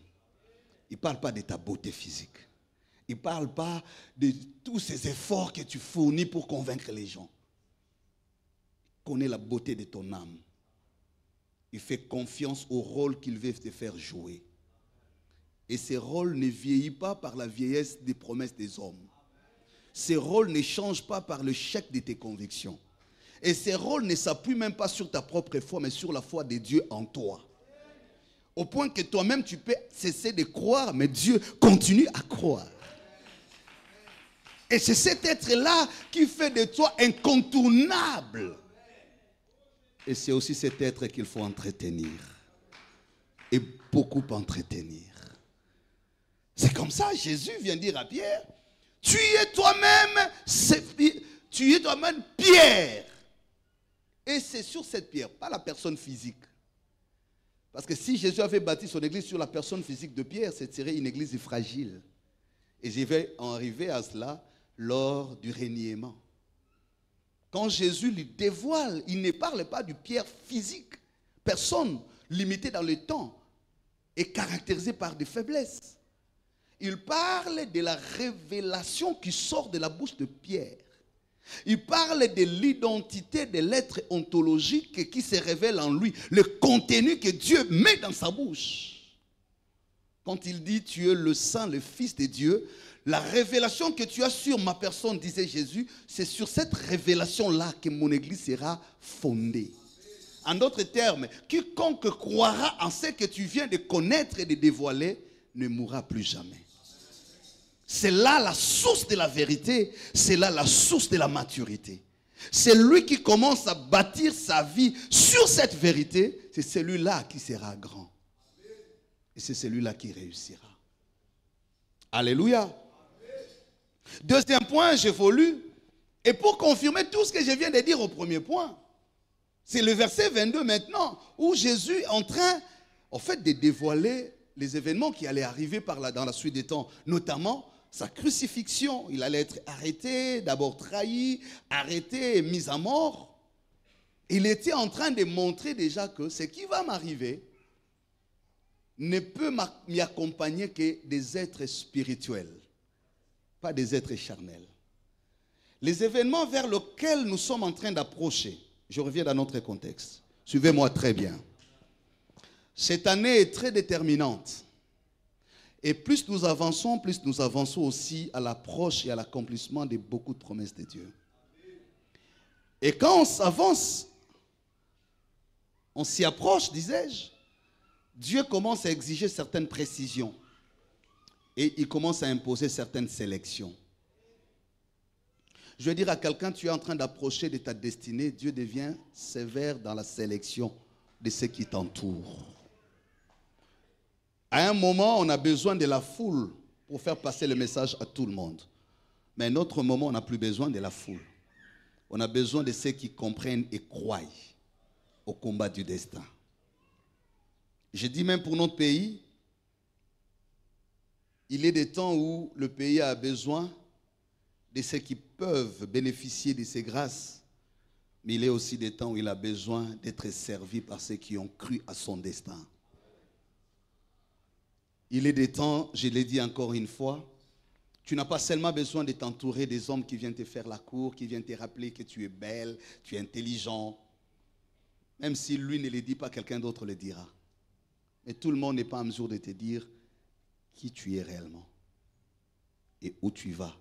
Il ne parle pas de ta beauté physique. Il ne parle pas de tous ces efforts que tu fournis pour convaincre les gens. Il connaît la beauté de ton âme. Il fait confiance au rôle qu'il veut te faire jouer. Et ce rôle ne vieillit pas par la vieillesse des promesses des hommes. Ces rôles ne changent pas par le chèque de tes convictions. Et ces rôles ne s'appuient même pas sur ta propre foi, mais sur la foi de Dieu en toi. Au point que toi-même, tu peux cesser de croire, mais Dieu continue à croire. Et c'est cet être-là qui fait de toi incontournable. Et c'est aussi cet être qu'il faut entretenir. et beaucoup entretenir. C'est comme ça, Jésus vient dire à Pierre, tu es toi-même Pierre. Et c'est sur cette pierre, pas la personne physique. Parce que si Jésus avait bâti son église sur la personne physique de Pierre, ce serait une église fragile. Et je vais en arriver à cela lors du reniement. Quand Jésus lui dévoile, il ne parle pas du Pierre physique. Personne limité dans le temps est caractérisé par des faiblesses. Il parle de la révélation qui sort de la bouche de Pierre. Il parle de l'identité de l'être ontologique qui se révèle en lui, le contenu que Dieu met dans sa bouche. Quand il dit tu es le Saint, le Fils de Dieu, la révélation que tu as sur ma personne, disait Jésus, c'est sur cette révélation-là que mon église sera fondée. En d'autres termes, quiconque croira en ce que tu viens de connaître et de dévoiler ne mourra plus jamais. C'est là la source de la vérité, c'est là la source de la maturité. C'est lui qui commence à bâtir sa vie sur cette vérité, c'est celui-là qui sera grand. Et c'est celui-là qui réussira. Alléluia. Deuxième point, j'évolue. Et pour confirmer tout ce que je viens de dire au premier point, c'est le verset 22 maintenant, où Jésus est en train, en fait, de dévoiler les événements qui allaient arriver dans la suite des temps, notamment sa crucifixion. Il allait être arrêté, d'abord trahi, arrêté et mis à mort. Il était en train de montrer déjà que ce qui va m'arriver ne peut m'y accompagner que des êtres spirituels, pas des êtres charnels. Les événements vers lesquels nous sommes en train d'approcher, je reviens dans notre contexte, suivez-moi très bien. Cette année est très déterminante. Et plus nous avançons aussi à l'approche et à l'accomplissement de beaucoup de promesses de Dieu. Et quand on s'avance, on s'y approche, disais-je, Dieu commence à exiger certaines précisions. Et il commence à imposer certaines sélections. Je veux dire à quelqu'un, tu es en train d'approcher de ta destinée, Dieu devient sévère dans la sélection de ceux qui t'entourent. À un moment, on a besoin de la foule pour faire passer le message à tout le monde. Mais à un autre moment, on n'a plus besoin de la foule. On a besoin de ceux qui comprennent et croient au combat du destin. Je dis même pour notre pays, il est des temps où le pays a besoin de ceux qui peuvent bénéficier de ces grâces, mais il est aussi des temps où il a besoin d'être servi par ceux qui ont cru à son destin. Il est des temps, je l'ai dit encore une fois, tu n'as pas seulement besoin de t'entourer des hommes qui viennent te faire la cour, qui viennent te rappeler que tu es belle, tu es intelligent. Même si lui ne le dit pas, quelqu'un d'autre le dira. Mais tout le monde n'est pas en mesure de te dire qui tu es réellement et où tu vas.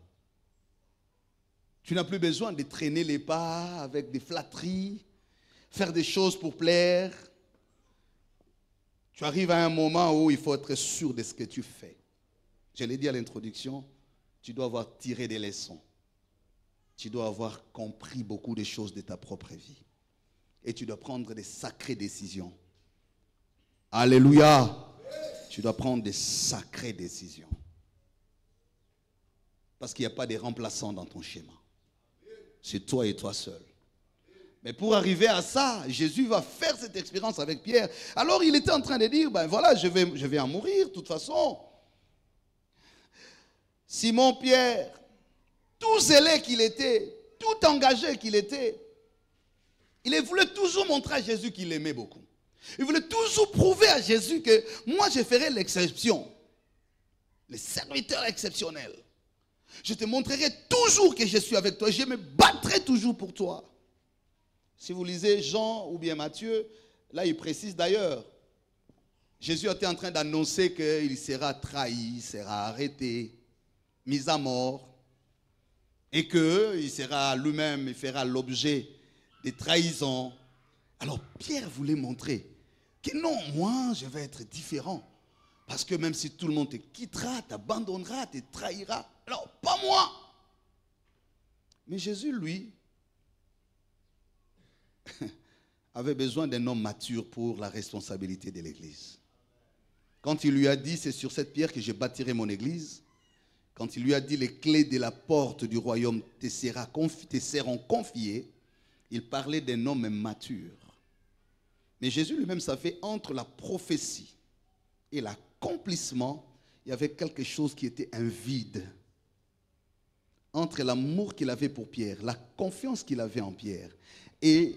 Tu n'as plus besoin de traîner les pas avec des flatteries, faire des choses pour plaire. Tu arrives à un moment où il faut être sûr de ce que tu fais. Je l'ai dit à l'introduction, tu dois avoir tiré des leçons. Tu dois avoir compris beaucoup de choses de ta propre vie. Et tu dois prendre des sacrées décisions. Alléluia. Tu dois prendre des sacrées décisions. Parce qu'il n'y a pas de remplaçants dans ton schéma. C'est toi et toi seul. Mais pour arriver à ça, Jésus va faire cette expérience avec Pierre. Alors il était en train de dire, ben voilà, je vais en mourir de toute façon. Simon Pierre, tout zélé qu'il était, tout engagé qu'il était, il voulait toujours montrer à Jésus qu'il l'aimait beaucoup. Il voulait toujours prouver à Jésus que moi je ferai l'exception. Le serviteur exceptionnel. Je te montrerai toujours que je suis avec toi. Je me battrai toujours pour toi. Si vous lisez Jean ou bien Matthieu, là il précise d'ailleurs. Jésus était en train d'annoncer qu'il sera trahi, il sera arrêté, mis à mort. Et qu'il sera lui-même, il fera l'objet des trahisons. Alors Pierre voulait montrer que non, moi je vais être différent. Parce que même si tout le monde te quittera, t'abandonnera, te trahira, alors pas moi. Mais Jésus, lui, avait besoin d'un homme mature pour la responsabilité de l'Église. Quand il lui a dit, c'est sur cette pierre que je bâtirai mon église, quand il lui a dit, les clés de la porte du royaume te seront confiées, il parlait d'un homme mature. Mais Jésus lui-même savait, entre la prophétie et l'accomplissement, il y avait quelque chose qui était un vide. Entre l'amour qu'il avait pour Pierre, la confiance qu'il avait en Pierre et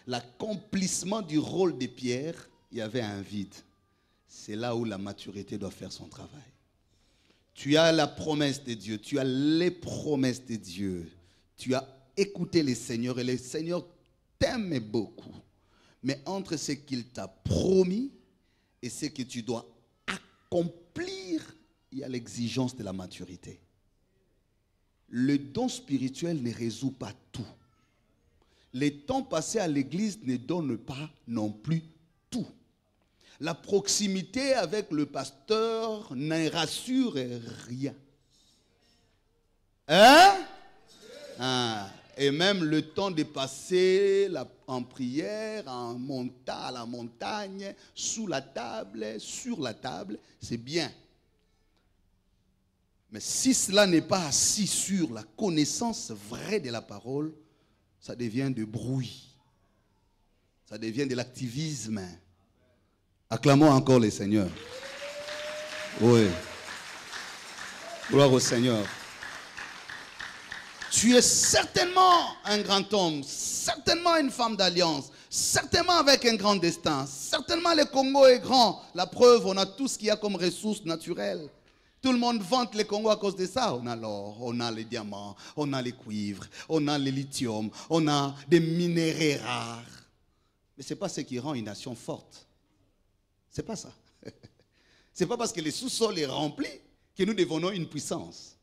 l'accomplissement du rôle de Pierre, il y avait un vide. C'est là où la maturité doit faire son travail. Tu as la promesse de Dieu, tu as les promesses de Dieu. Tu as écouté les seigneurs et les seigneurs t'aiment beaucoup. Mais entre ce qu'il t'a promis et ce que tu dois accomplir, il y a l'exigence de la maturité. Le don spirituel ne résout pas tout. Les temps passés à l'église ne donnent pas non plus tout. La proximité avec le pasteur ne rassure rien. Hein? Et même le temps de passer en prière, en montant à la montagne, sous la table, sur la table, c'est bien. Mais si cela n'est pas assis sur la connaissance vraie de la parole, ça devient du bruit. Ça devient de l'activisme. Acclamons encore les seigneurs. Oui. Gloire au Seigneur. Tu es certainement un grand homme, certainement une femme d'alliance, certainement avec un grand destin. Certainement le Congo est grand. La preuve, on a tout ce qu'il y a comme ressources naturelles. Tout le monde vante le Congo à cause de ça. On a l'or, on a les diamants, on a les cuivres, on a le lithium, on a des minéraux rares. Mais ce n'est pas ce qui rend une nation forte. Ce n'est pas ça. Ce n'est pas parce que le sous-sol est rempli que nous devenons une puissance.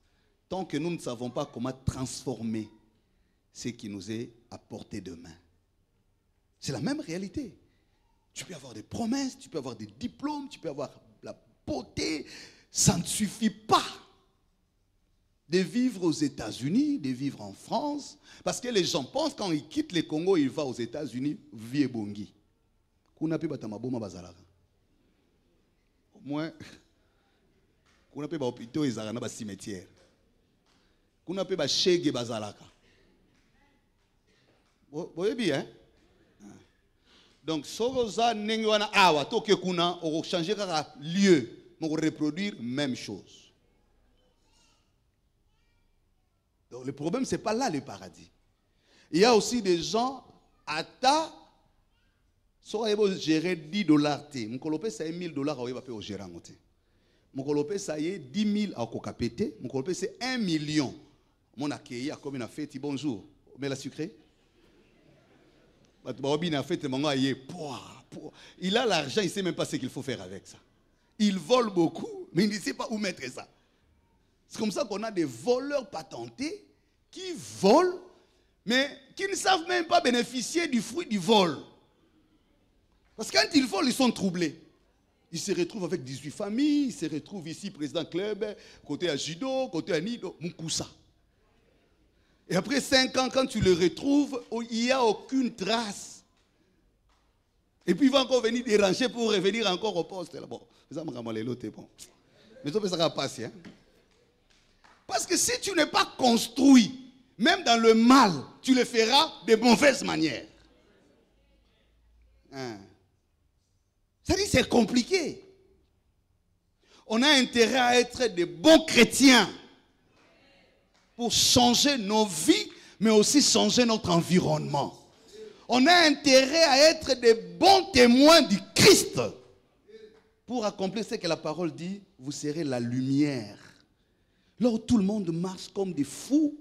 Tant que nous ne savons pas comment transformer ce qui nous est apporté de main. C'est la même réalité. Tu peux avoir des promesses, tu peux avoir des diplômes, tu peux avoir la beauté. Ça ne suffit pas de vivre aux États-Unis, de vivre en France. Parce que les gens pensent quand ils quittent le Congo, ils vont aux États-Unis, vie et bongi. Au moins, on a pas d'hôpitaux et des cimetières. On a pas de chèque et bazalaka. Vous voyez bien, hein? Donc, si vous avez awa, toke kuna, on va changer de lieu, on va reproduire la même chose. Donc, le problème, ce n'est pas là le paradis. Il y a aussi des gens, à ta, si vous gérer $10, vous pouvez ça $1000, vous pouvez gérer. Vous pouvez ça 10 000 à Kokapete, vous pouvez ça 1 million. Mon accueil a comme une fête, bonjour. Mais la sucrée? Il a l'argent, il ne sait même pas ce qu'il faut faire avec ça. Il vole beaucoup, mais il ne sait pas où mettre ça. C'est comme ça qu'on a des voleurs patentés qui volent, mais qui ne savent même pas bénéficier du fruit du vol. Parce que quand ils volent, ils sont troublés. Ils se retrouvent avec 18 familles, ils se retrouvent ici, président club, côté à judo, côté à nido, Mounkoussa. Et après 5 ans, quand tu le retrouves, il n'y a aucune trace. Et puis il va encore venir déranger pour revenir encore au poste. Bon, ça me ramène l'autre, bon. Mais ça va passer. Hein? Parce que si tu n'es pas construit, même dans le mal, tu le feras de mauvaises manières. Hein? Ça dit, c'est compliqué. On a intérêt à être des bons chrétiens pour changer nos vies, mais aussi changer notre environnement. On a intérêt à être des bons témoins du Christ pour accomplir ce que la parole dit, vous serez la lumière. Là où tout le monde marche comme des fous,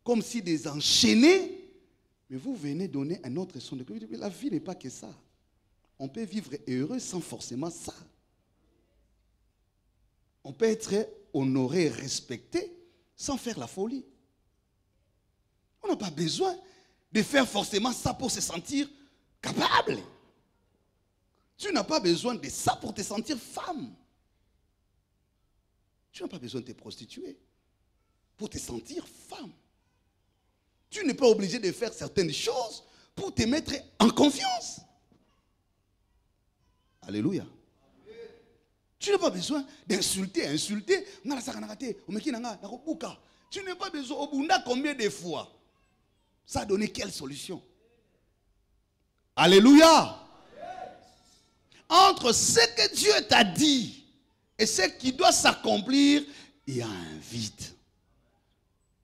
comme si des enchaînés, mais vous venez donner un autre son de cœur. La vie n'est pas que ça. On peut vivre heureux sans forcément ça. On peut être honoré, respecté, sans faire la folie. On n'a pas besoin de faire forcément ça pour se sentir capable. Tu n'as pas besoin de ça pour te sentir femme. Tu n'as pas besoin de te prostituer pour te sentir femme. Tu n'es pas obligé de faire certaines choses pour te mettre en confiance. Alléluia. Tu n'as pas besoin d'insulter, insulter. Tu n'as pas besoin. Au bout combien de fois? Ça a donné quelle solution? Alléluia. Entre ce que Dieu t'a dit et ce qui doit s'accomplir, il y a un vide.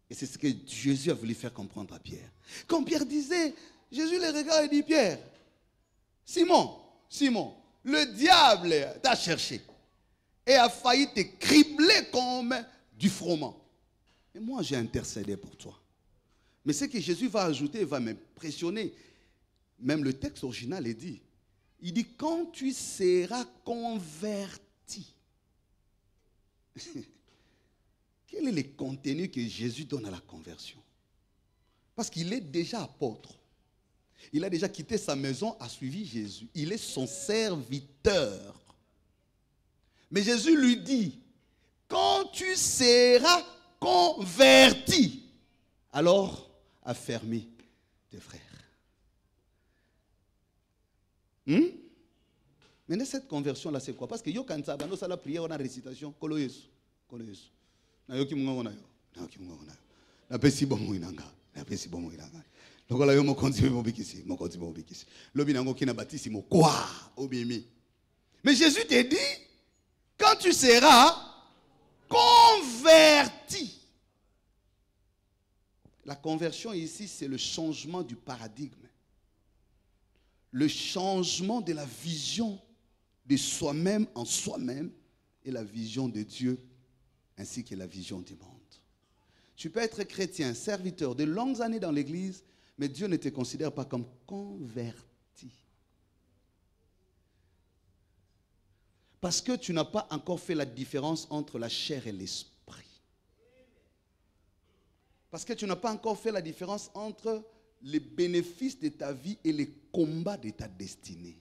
Et c'est ce que Jésus a voulu faire comprendre à Pierre. Quand Pierre disait, Jésus le regarde et dit, Pierre, Simon, le diable t'a cherché et a failli te cribler comme du froment. Et moi, j'ai intercédé pour toi. Mais ce que Jésus va ajouter va m'impressionner. Même le texte original est dit. Il dit, quand tu seras converti. Quel est le contenu que Jésus donne à la conversion? Parce qu'il est déjà apôtre. Il a déjà quitté sa maison, a suivi Jésus. Il est son serviteur. Mais Jésus lui dit, quand tu seras converti, alors affermis tes frères. Maintenant, cette conversion-là, c'est quoi? Parce que yo quand ça, dans la prière, on a récitation. Kolo Yesu. Na yo ki mungo na yo. Na yo ki mungo na yo. Na pesi bomo inanga. Na pesi bomo inanga. Lokola yo mo konti mo bikisi. Lobi nango ki na batisi mo kwa obimi. Mais Jésus te dit, quand tu seras converti. La conversion ici, c'est le changement du paradigme. Le changement de la vision de soi-même en soi-même et la vision de Dieu ainsi que la vision du monde. Tu peux être chrétien, serviteur de longues années dans l'église, mais Dieu ne te considère pas comme converti. Parce que tu n'as pas encore fait la différence entre la chair et l'esprit. Parce que tu n'as pas encore fait la différence entre les bénéfices de ta vie et les combats de ta destinée.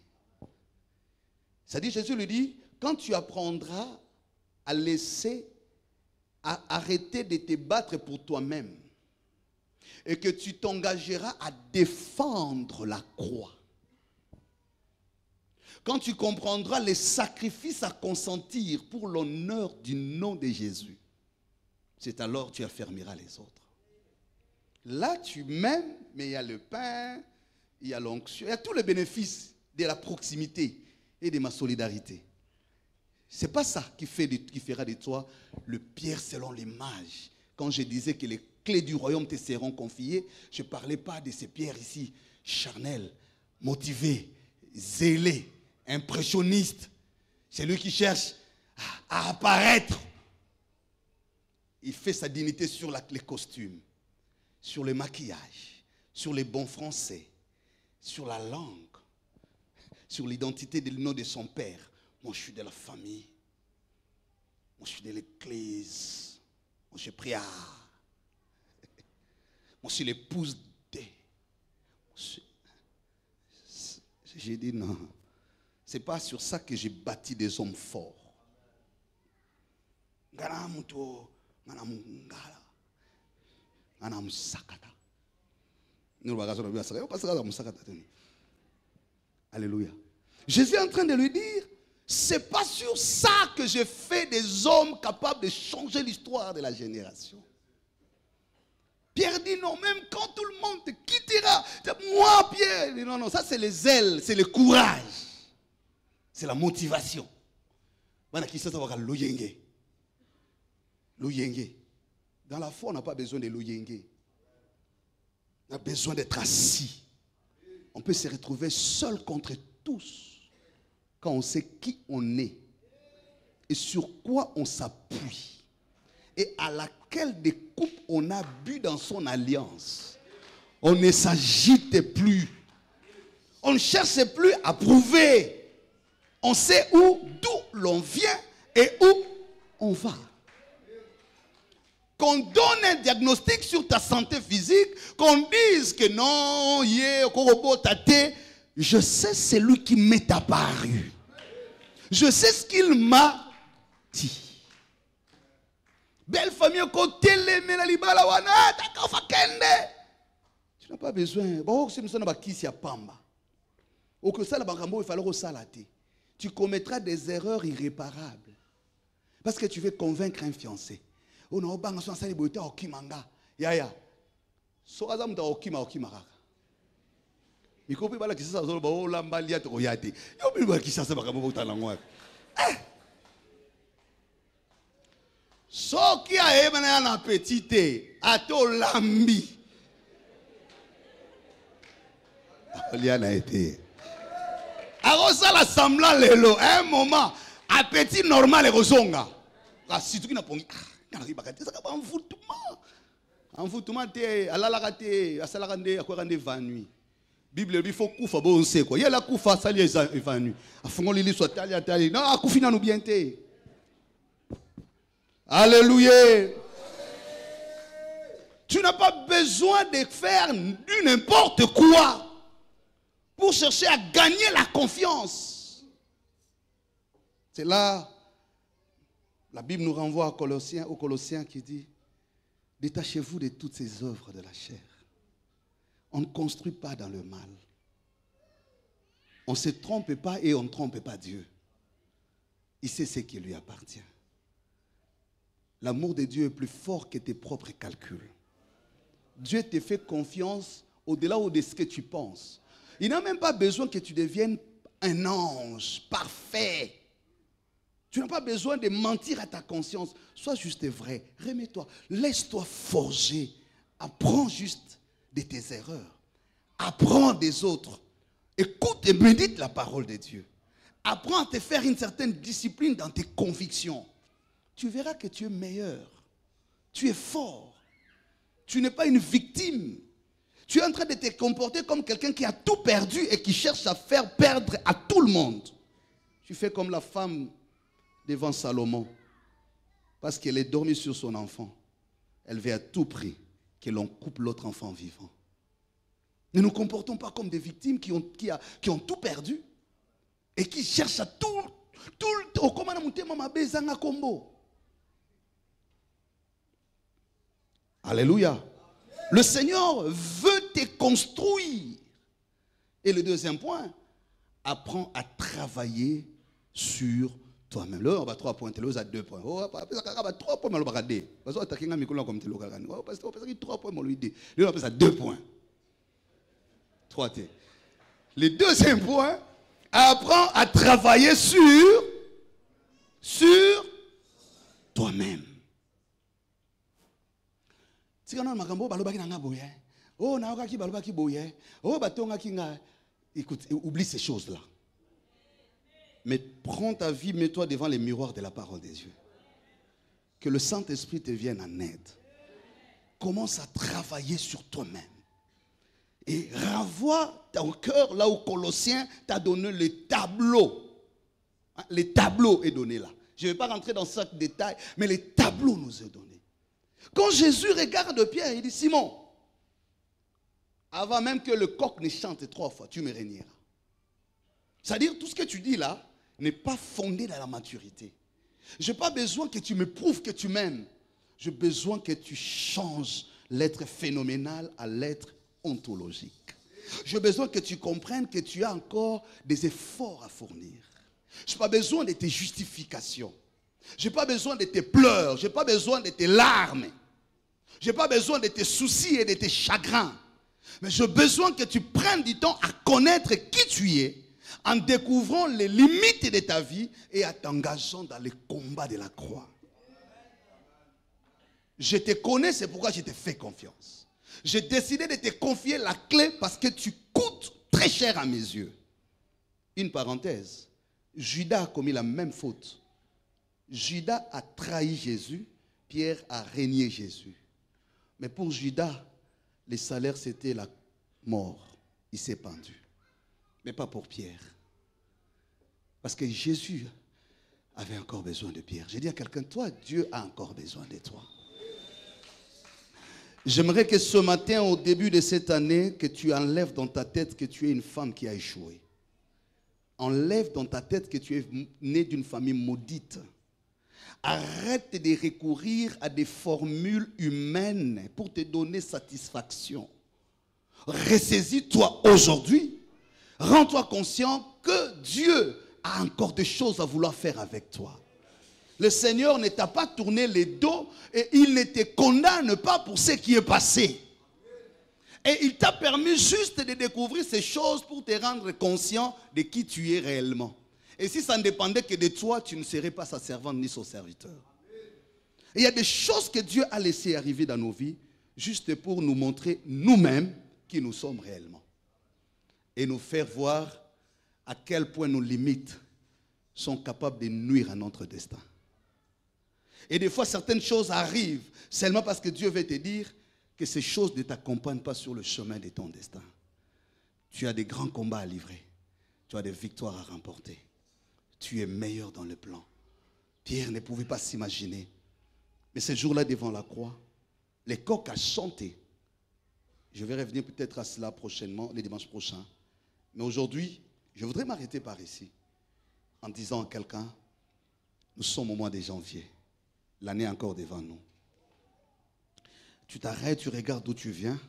C'est-à-dire, Jésus lui dit, quand tu apprendras à arrêter de te battre pour toi-même et que tu t'engageras à défendre la croix, quand tu comprendras les sacrifices à consentir pour l'honneur du nom de Jésus, c'est alors que tu affermiras les autres. Là, tu m'aimes, mais il y a le pain, il y a l'onction, il y a tous les bénéfices de la proximité et de ma solidarité. Ce n'est pas ça qui fera de toi le Pierre selon l'image. Quand je disais que les clés du royaume te seront confiées, je ne parlais pas de ces pierres ici, charnelles, motivées, zélées, impressionnistes. C'est lui qui cherche à apparaître. Il fait sa dignité sur les costumes, sur le maquillage, sur les bons français, sur la langue, sur l'identité du nom de son père. Moi, je suis de la famille. Moi, je suis de l'église. Moi, je prie. Moi, je suis l'épouse de. J'ai dit non. Ce n'est pas sur ça que j'ai bâti des hommes forts. Alléluia. Jésus est en train de lui dire, c'est pas sur ça que j'ai fait des hommes capables de changer l'histoire de la génération. Pierre dit non, même quand tout le monde te quittera, moi Pierre, dit, non, ça c'est les ailes, c'est le courage, c'est la motivation. Dans la foi, on n'a pas besoin de l'ouyenge. On a besoin d'être assis. On peut se retrouver seul contre tous quand on sait qui on est et sur quoi on s'appuie et à laquelle des coupes on a bu dans son alliance. On ne s'agite plus. On ne cherche plus à prouver. On sait d'où l'on vient et où on va. Qu'on donne un diagnostic sur ta santé physique, qu'on dise que non, je sais celui qui m'est apparu. Je sais ce qu'il m'a dit. Belle famille, tu n'as pas besoin. Tu commettras des erreurs irréparables. Parce que tu veux convaincre un fiancé. Oh non, bang, so asali boyota okimanga. Yaya. So azam ta okima okimaka. Ikopi bala kisasa zolo ba o lambalia to yati. Yo bi ba kisasa ba kamo bota langwa. So qui a aimé un appétit à to lambi. Liana a été. Alors ça l'assemblant lelo un moment appétit normal et rozonga. La situ qui n'a pas n'arrive pas ça va en foutement te alala kate asala kande akwa kande vanui. Bible il faut kufa bon sait quoi. Il y a la kufa sali vanui. Afongo lili soit tali non akufina nous bien te. Alléluia. Tu n'as pas besoin de faire du n'importe quoi pour chercher à gagner la confiance. C'est là, la Bible nous renvoie aux Colossiens qui dit, détachez-vous de toutes ces œuvres de la chair. On ne construit pas dans le mal. On ne se trompe pas et on ne trompe pas Dieu. Il sait ce qui lui appartient. L'amour de Dieu est plus fort que tes propres calculs. Dieu te fait confiance au-delà de ce que tu penses. Il n'a même pas besoin que tu deviennes un ange parfait. Tu n'as pas besoin de mentir à ta conscience. Sois juste vrai. Remets-toi. Laisse-toi forger. Apprends juste de tes erreurs. Apprends des autres. Écoute et médite la parole de Dieu. Apprends à te faire une certaine discipline dans tes convictions. Tu verras que tu es meilleur. Tu es fort. Tu n'es pas une victime. Tu es en train de te comporter comme quelqu'un qui a tout perdu et qui cherche à faire perdre à tout le monde. Tu fais comme la femme devant Salomon. Parce qu'elle est dormie sur son enfant. Elle veut à tout prix que l'on coupe l'autre enfant vivant. Ne nous comportons pas comme des victimes qui ont tout perdu et qui cherchent à tout. Alléluia. Le Seigneur veut te construire. Et le deuxième point, apprends à travailler sur toi-même. Là, on va 3 points. Là, on a 2 points. Oh, on va 3 points. On va regarder. Parce qu'on a attaqué un micro comme tu l'as dit. On va 3 points. Là, on va 2 points. 3 T. Le deuxième point, apprends à travailler sur toi-même. Écoute, oublie ces choses-là. Mais prends ta vie, mets-toi devant les miroirs de la parole de Dieu. Que le Saint-Esprit te vienne en aide. Commence à travailler sur toi-même. Et renvoie ton cœur là où Colossiens t'a donné le tableau. Le tableau est donné là. Je ne vais pas rentrer dans ce détail, mais le tableau nous est donné. Quand Jésus regarde Pierre, il dit, Simon, avant même que le coq ne chante 3 fois, tu me régneras. C'est-à-dire, tout ce que tu dis là n'est pas fondé dans la maturité. Je n'ai pas besoin que tu me prouves que tu m'aimes. J'ai besoin que tu changes l'être phénoménal à l'être ontologique. J'ai besoin que tu comprennes que tu as encore des efforts à fournir. Je n'ai pas besoin de tes justifications. Je n'ai pas besoin de tes pleurs. Je n'ai pas besoin de tes larmes. Je n'ai pas besoin de tes soucis et de tes chagrins. Mais j'ai besoin que tu prennes du temps à connaître qui tu es, en découvrant les limites de ta vie et en t'engageant dans les combats de la croix. Je te connais, c'est pourquoi je te fais confiance. J'ai décidé de te confier la clé parce que tu coûtes très cher à mes yeux. Une parenthèse, Judas a commis la même faute. Judas a trahi Jésus, Pierre a régné Jésus. Mais pour Judas, le salaire c'était la mort. Il s'est pendu. Mais pas pour Pierre. Parce que Jésus avait encore besoin de Pierre. J'ai dit à quelqu'un, toi, Dieu a encore besoin de toi. J'aimerais que ce matin, au début de cette année, que tu enlèves dans ta tête que tu es une femme qui a échoué. Enlève dans ta tête que tu es né d'une famille maudite. Arrête de recourir à des formules humaines pour te donner satisfaction. Ressaisis-toi aujourd'hui. Rends-toi conscient que Dieu a encore des choses à vouloir faire avec toi. Le Seigneur ne t'a pas tourné le dos et il ne te condamne pas pour ce qui est passé. Et il t'a permis juste de découvrir ces choses pour te rendre conscient de qui tu es réellement. Et si ça ne dépendait que de toi, tu ne serais pas sa servante ni son serviteur. Et il y a des choses que Dieu a laissées arriver dans nos vies juste pour nous montrer nous-mêmes qui nous sommes réellement. Et nous faire voir à quel point nos limites sont capables de nuire à notre destin. Et des fois, certaines choses arrivent seulement parce que Dieu veut te dire que ces choses ne t'accompagnent pas sur le chemin de ton destin. Tu as des grands combats à livrer. Tu as des victoires à remporter. Tu es meilleur dans le plan. Pierre ne pouvait pas s'imaginer. Mais ce jour-là, devant la croix, le coq a chanté. Je vais revenir peut-être à cela prochainement, les dimanches prochains. Mais aujourd'hui, je voudrais m'arrêter par ici en disant à quelqu'un, nous sommes au mois de janvier. L'année est encore devant nous. Tu t'arrêtes, tu regardes d'où tu viens.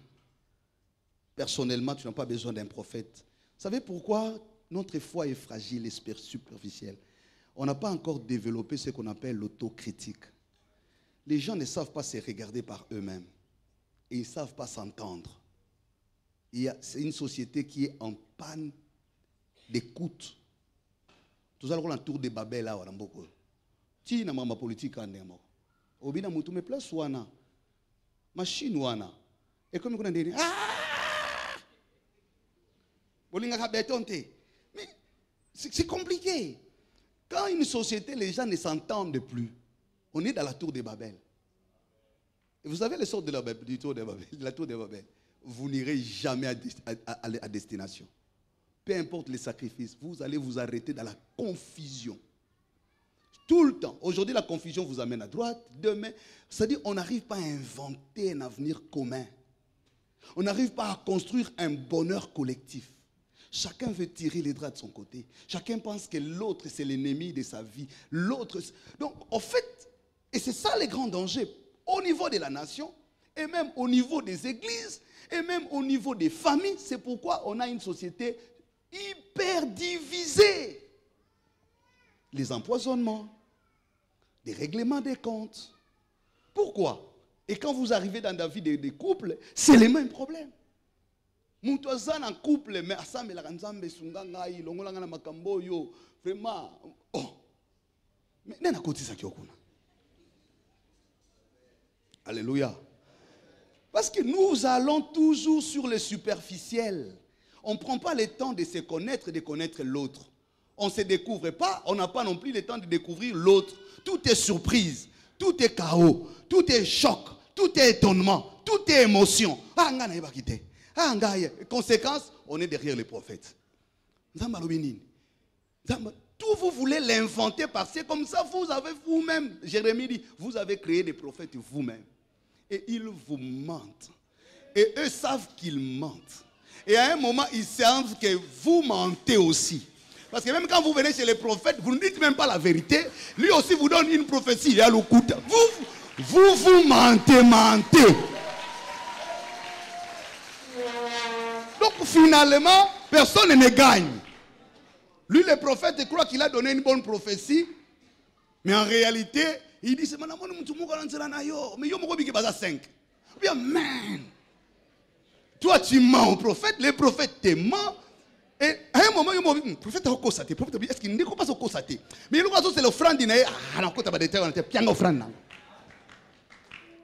Personnellement, tu n'as pas besoin d'un prophète. Vous savez pourquoi notre foi est fragile et superficielle? On n'a pas encore développé ce qu'on appelle l'autocritique. Les gens ne savent pas se regarder par eux-mêmes. Et ils ne savent pas s'entendre. C'est une société qui est en panne d'écoute. Tout à l'heure, on a un tour de Babel là, on a beaucoup. Ti na mama politique en démo. Obina mutu me place wana. Machine wana. Et comme on a dit, bolinga ka betonte. Mais c'est compliqué. Quand une société, les gens ne s'entendent plus, on est dans la tour de Babel. Et vous savez le sort de du tour de Babel, de la tour de Babel. Vous n'irez jamais à destination. Peu importe les sacrifices, vous allez vous arrêter dans la confusion. Tout le temps. Aujourd'hui, la confusion vous amène à droite. Demain, c'est-à-dire qu'on n'arrive pas à inventer un avenir commun. On n'arrive pas à construire un bonheur collectif. Chacun veut tirer les draps de son côté. Chacun pense que l'autre, c'est l'ennemi de sa vie. L'autre. Donc, en fait, et c'est ça le grand danger, au niveau de la nation, et même au niveau des églises, et même au niveau des familles. C'est pourquoi on a une société hyper divisée. Les empoisonnements, des règlements des comptes. Pourquoi? Et quand vous arrivez dans la vie des couples, c'est les mêmes problèmes. Moutouazan en couple, mais assemble la kanzambe sungangai, longolanga na makambo yo, vraiment. Oh. Mais nena koti sa kyokuna. Alléluia. Parce que nous allons toujours sur le superficiel. On ne prend pas le temps de se connaître et de connaître l'autre. On ne se découvre pas, on n'a pas non plus le temps de découvrir l'autre. Tout est surprise, tout est chaos, tout est choc, tout est étonnement, tout est émotion. Conséquence, on est derrière les prophètes. Tout vous voulez l'inventer parce que comme ça vous avez vous-même, Jérémie dit, vous avez créé des prophètes vous-même. Et ils vous mentent. Et eux savent qu'ils mentent. Et à un moment, ils savent que vous mentez aussi. Parce que même quand vous venez chez les prophètes, vous ne dites même pas la vérité. Lui aussi vous donne une prophétie. Il a le coup. Vous mentez. Donc finalement, personne ne gagne. Lui, le prophète, croit qu'il a donné une bonne prophétie. Mais en réalité, il dit, mais yo moko biki baza 5. Bien, man. Toi, tu mens au prophète, les prophètes te mentent. Et à un moment, le prophète a constaté. Est-ce qu'il ne peut pas se constater? Mais c'est l'offrande.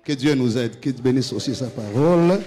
Que Dieu nous aide, qu'il bénisse aussi sa parole.